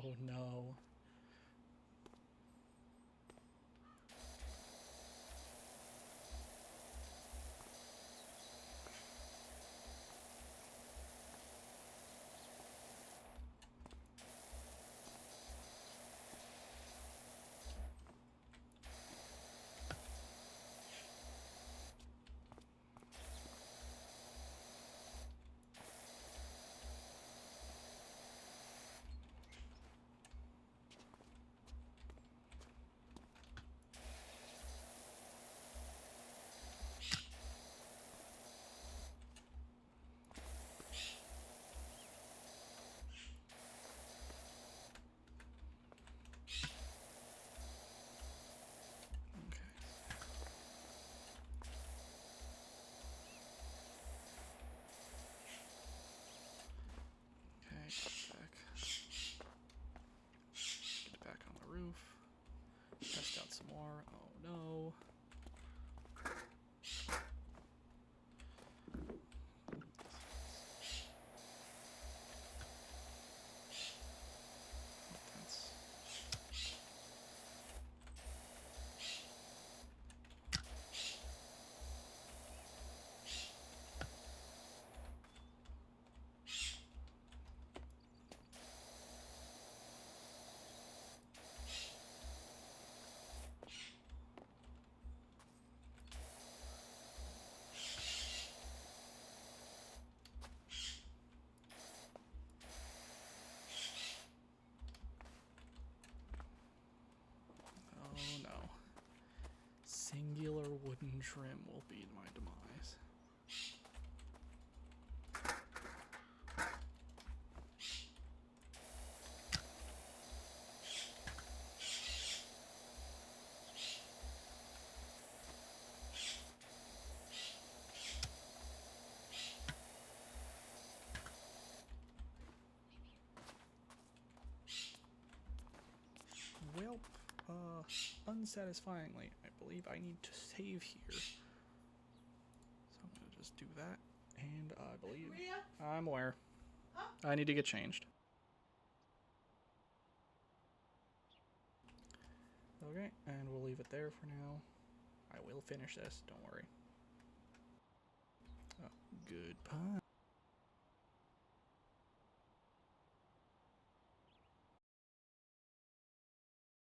Oh no. Okay, get back on the roof. Test out some more. Oh no. That's... Oh no. Singular wooden trim will be my demise. Well, unsatisfyingly, I believe I need to save here. So I'm gonna just do that, and I believe... I'm aware. I need to get changed. Okay, and we'll leave it there for now. I will finish this, don't worry. Oh, goodbye.